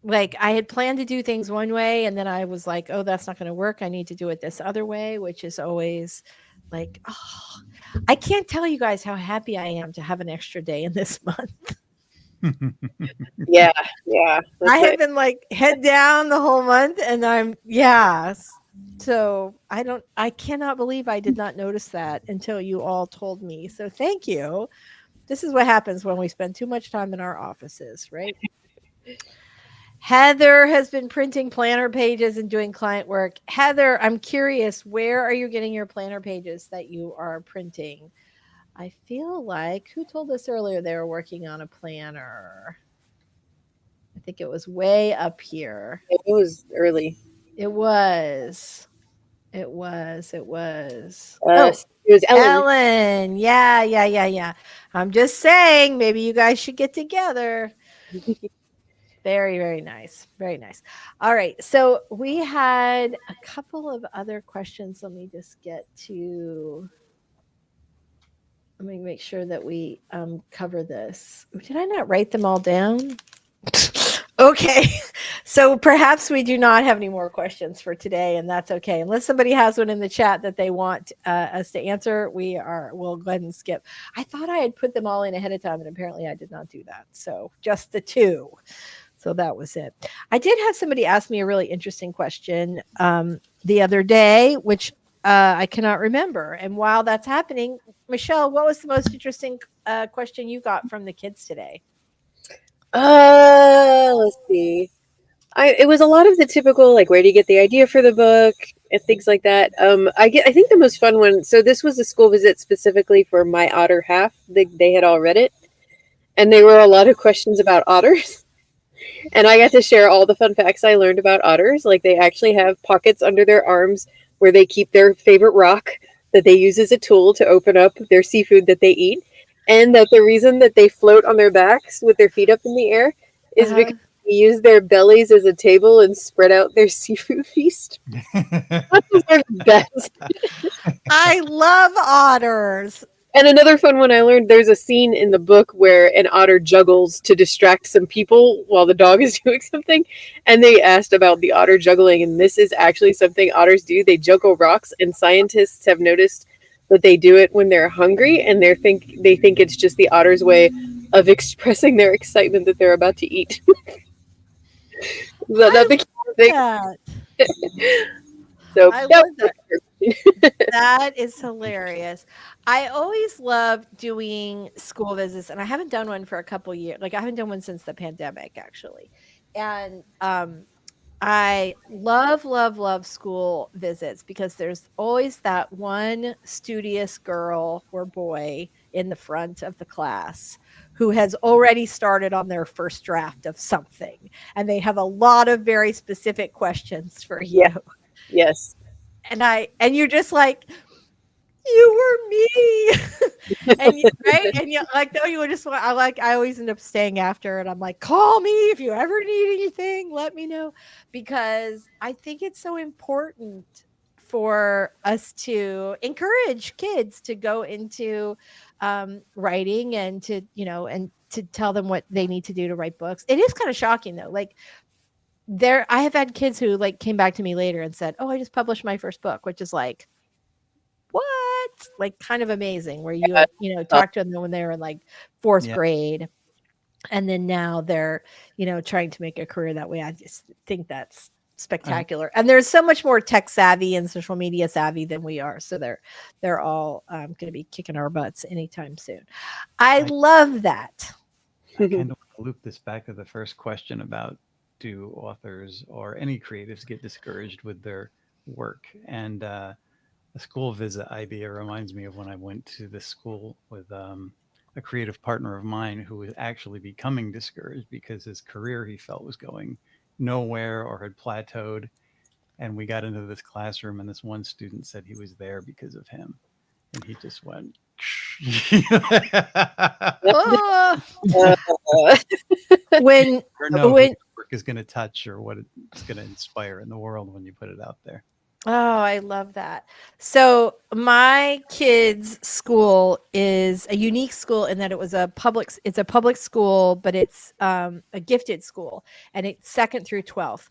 [SPEAKER 1] like, I had planned to do things one way, and then I was like, oh, that's not going to work. I need to do it this other way, which is always like, oh, I can't tell you guys how happy I am to have an extra day in this month.
[SPEAKER 2] Yeah. Yeah.
[SPEAKER 1] I
[SPEAKER 2] That's
[SPEAKER 1] have been like head down the whole month, and so I cannot believe I did not notice that until you all told me. So thank you. This is what happens when we spend too much time in our offices, right? Heather has been printing planner pages and doing client work. Heather, I'm curious, where are you getting your planner pages that you are printing? I feel like who told us earlier they were working on a planner? I think it was way up here.
[SPEAKER 2] it was early.
[SPEAKER 1] It was. It was. It was.
[SPEAKER 2] It was Ellen.
[SPEAKER 1] Ellen. Yeah. I'm just saying, maybe you guys should get together. Very, very nice. Very nice. All right. So we had a couple of other questions. Let me just get to. Let me make sure that we cover this. Did I not write them all down? Okay. So perhaps we do not have any more questions for today, and that's okay. Unless somebody has one in the chat that they want us to answer, we'll go ahead and skip. I thought I had put them all in ahead of time, and apparently I did not do that. So just the two. So that was it. I did have somebody ask me a really interesting question the other day, which I cannot remember. And while that's happening, Michelle, what was the most interesting question you got from the kids today?
[SPEAKER 2] Let's see. It was a lot of the typical, like, where do you get the idea for the book and things like that. I think the most fun one. So this was a school visit specifically for My Otter Half. They had all read it, and there were a lot of questions about otters. And I got to share all the fun facts I learned about otters. Like, they actually have pockets under their arms where they keep their favorite rock that they use as a tool to open up their seafood that they eat. And that the reason that they float on their backs with their feet up in the air is because they use their bellies as a table and spread out their seafood feast. That's the best.
[SPEAKER 1] I love otters.
[SPEAKER 2] And another fun one I learned, there's a scene in the book where an otter juggles to distract some people while the dog is doing something. And they asked about the otter juggling, and this is actually something otters do. They juggle rocks, and scientists have noticed that they do it when they're hungry, and they think it's just the otter's way of expressing their excitement that they're about to eat.
[SPEAKER 1] That.
[SPEAKER 2] So
[SPEAKER 1] I love that. That is hilarious. I always love doing school visits, and I haven't done one for a couple years. Like, I haven't done one since the pandemic, actually. And I love school visits because there's always that one studious girl or boy in the front of the class who has already started on their first draft of something, and they have a lot of very specific questions for you.
[SPEAKER 2] Yeah. Yes.
[SPEAKER 1] And you're just like, you were me. And you like, no, you would just want, I always end up staying after, and I'm like, call me if you ever need anything, let me know, because I think it's so important for us to encourage kids to go into writing, and to tell them what they need to do to write books. It is kind of shocking though. Like, I have had kids who like came back to me later and said, oh, I just published my first book, which is like, what? Like, kind of amazing, where you talk to them when they were in like fourth grade, and then now they're trying to make a career that way. I just think that's spectacular. And there's so much more tech savvy and social media savvy than we are, so they're all going to be kicking our butts anytime soon. I love that.
[SPEAKER 3] I kind of want to loop this back to the first question about, do authors or any creatives get discouraged with their work? And a school visit idea reminds me of when I went to this school with a creative partner of mine who was actually becoming discouraged because his career he felt was going nowhere or had plateaued. And we got into this classroom, and this one student said he was there because of him, and he just went.
[SPEAKER 1] Oh,
[SPEAKER 2] Uh,
[SPEAKER 1] when
[SPEAKER 3] Or know who
[SPEAKER 1] when
[SPEAKER 3] your work is going to touch or what it's going to inspire in the world when you put it out there.
[SPEAKER 1] Oh, I love that. So my kids' school is a unique school in that it's a public school, but it's a gifted school, and it's second through 12th.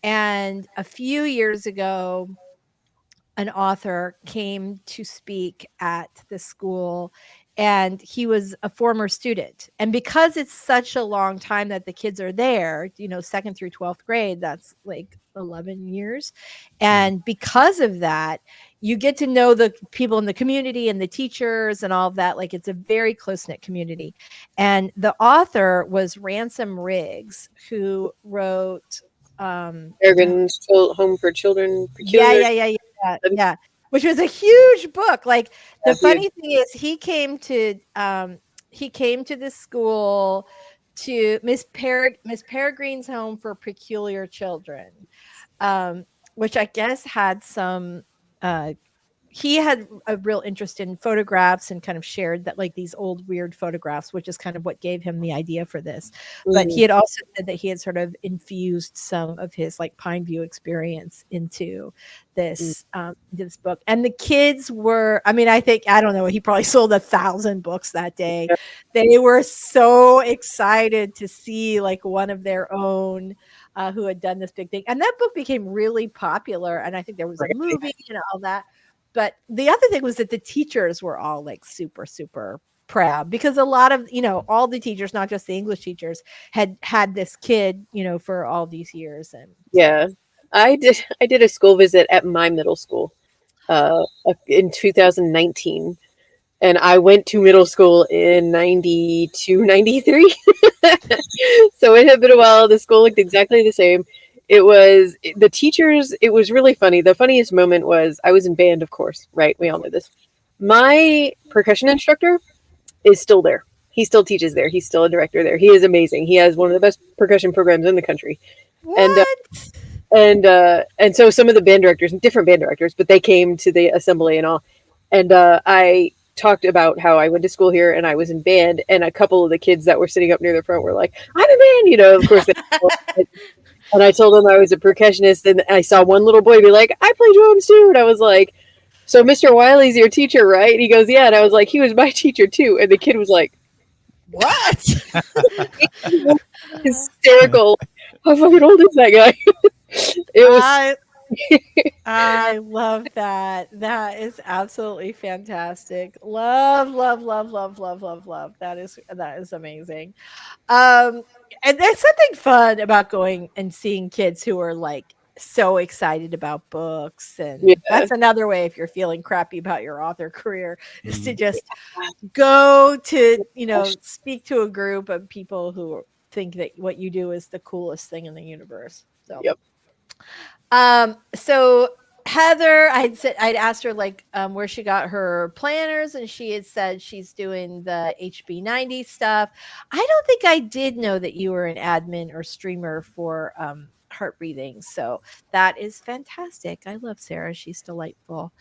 [SPEAKER 1] And a few years ago, an author came to speak at the school, and he was a former student. And because it's such a long time that the kids are there, second through 12th grade, that's like 11 years. And because of that, you get to know the people in the community and the teachers and all of that. Like, it's a very close-knit community. And the author was Ransom Riggs, who wrote
[SPEAKER 2] Peregrine's Home for Children.
[SPEAKER 1] yeah, which was a huge book. Like, the
[SPEAKER 2] That's
[SPEAKER 1] funny thing is, he came to this school, to Miss Peregrine's Home for Peculiar Children, which I guess had some he had a real interest in photographs and kind of shared that, like, these old weird photographs, which is kind of what gave him the idea for this. But he had also said that he had sort of infused some of his, like, Pineview experience into this book. And the kids were, I mean, I don't know, he probably sold 1,000 books that day. They were so excited to see, like, one of their own who had done this big thing. And that book became really popular. And I think there was a movie and all that. But the other thing was that the teachers were all, like, super, super proud, because a lot of, all the teachers, not just the English teachers, had this kid, for all these years. And
[SPEAKER 2] yeah, I did a school visit at my middle school in 2019. And I went to middle school in 92, 93. So it had been a while. The school looked exactly the same. It was the teachers. It was really funny. The funniest moment was I was in band, of course, right? We all know this. My percussion instructor is still there. He still teaches there. He's still a director there. He is amazing. He has one of the best percussion programs in the country.
[SPEAKER 1] what?
[SPEAKER 2] And so some of the band directors, different band directors, but they came to the assembly and all. And I talked about how I went to school here and I was in band, and a couple of the kids that were sitting up near the front were like, "I'm in band," of course. And I told them I was a percussionist, and I saw one little boy be like, "I play drums too." And I was like, "So Mr. Wiley's your teacher, right?" And he goes, "Yeah." And I was like, "He was my teacher too." And the kid was like,
[SPEAKER 1] What?
[SPEAKER 2] hysterical. How fucking old is that guy? It was
[SPEAKER 1] I love that. That is absolutely fantastic. Love, love, love, love, love, love, love. That is amazing. And there's something fun about going and seeing kids who are, like, so excited about books. And that's another way, if you're feeling crappy about your author career, is to just go to, speak to a group of people who think that what you do is the coolest thing in the universe. So,
[SPEAKER 2] Yep.
[SPEAKER 1] So Heather, I'd asked her, like, where she got her planners, and she had said she's doing the HB90 stuff. I don't think I did know that you were an admin or streamer for Heart Breathing. So that is fantastic. I love Sarah. She's delightful.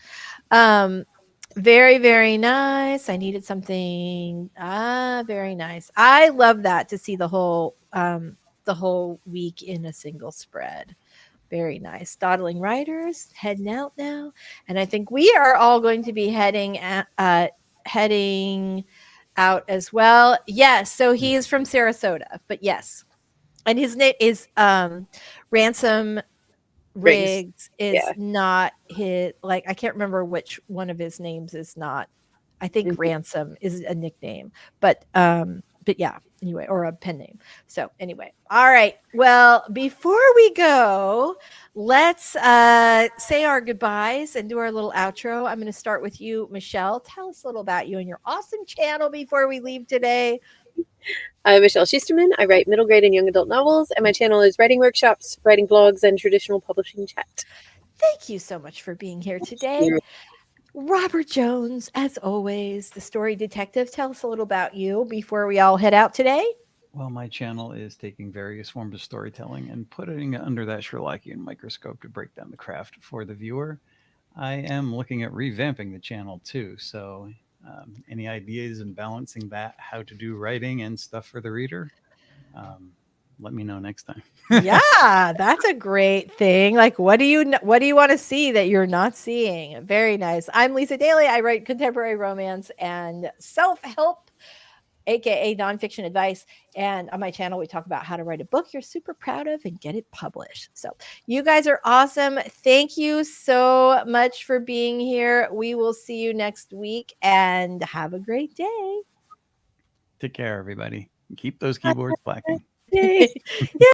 [SPEAKER 1] Very, very nice. I needed something. Very nice. I love that, to see the whole week in a single spread. Very nice. Dawdling Riders heading out now, and I think we are all going to be heading out as well. Yes, so he is from Sarasota, but yes, and his name is Ransom Riggs. Is not his, like, I can't remember which one of his names is not. I think Ransom is a nickname, but yeah, anyway, or a pen name. So anyway, all right. Well, before we go, let's say our goodbyes and do our little outro. I'm going to start with you, Michelle. Tell us a little about you and your awesome channel before we leave today.
[SPEAKER 2] I'm Michelle Schusterman. I write middle grade and young adult novels, and my channel is writing workshops, writing blogs, and traditional publishing chat.
[SPEAKER 1] Thank you so much for being here today. Robert Jones, as always, the story detective. Tell us a little about you before we all head out today.
[SPEAKER 3] Well, my channel is taking various forms of storytelling and putting it under that Sherlockian microscope to break down the craft for the viewer. I am looking at revamping the channel too. So, any ideas in balancing that, how to do writing and stuff for the reader? Let me know next time.
[SPEAKER 1] Yeah, that's a great thing. Like, what do you want to see that you're not seeing? Very nice. I'm Lisa Daly. I write contemporary romance and self-help, aka nonfiction advice. And on my channel, we talk about how to write a book you're super proud of and get it published. So you guys are awesome. Thank you so much for being here. We will see you next week and have a great day.
[SPEAKER 3] Take care, everybody. Keep those keyboards clacking.
[SPEAKER 1] Yeah.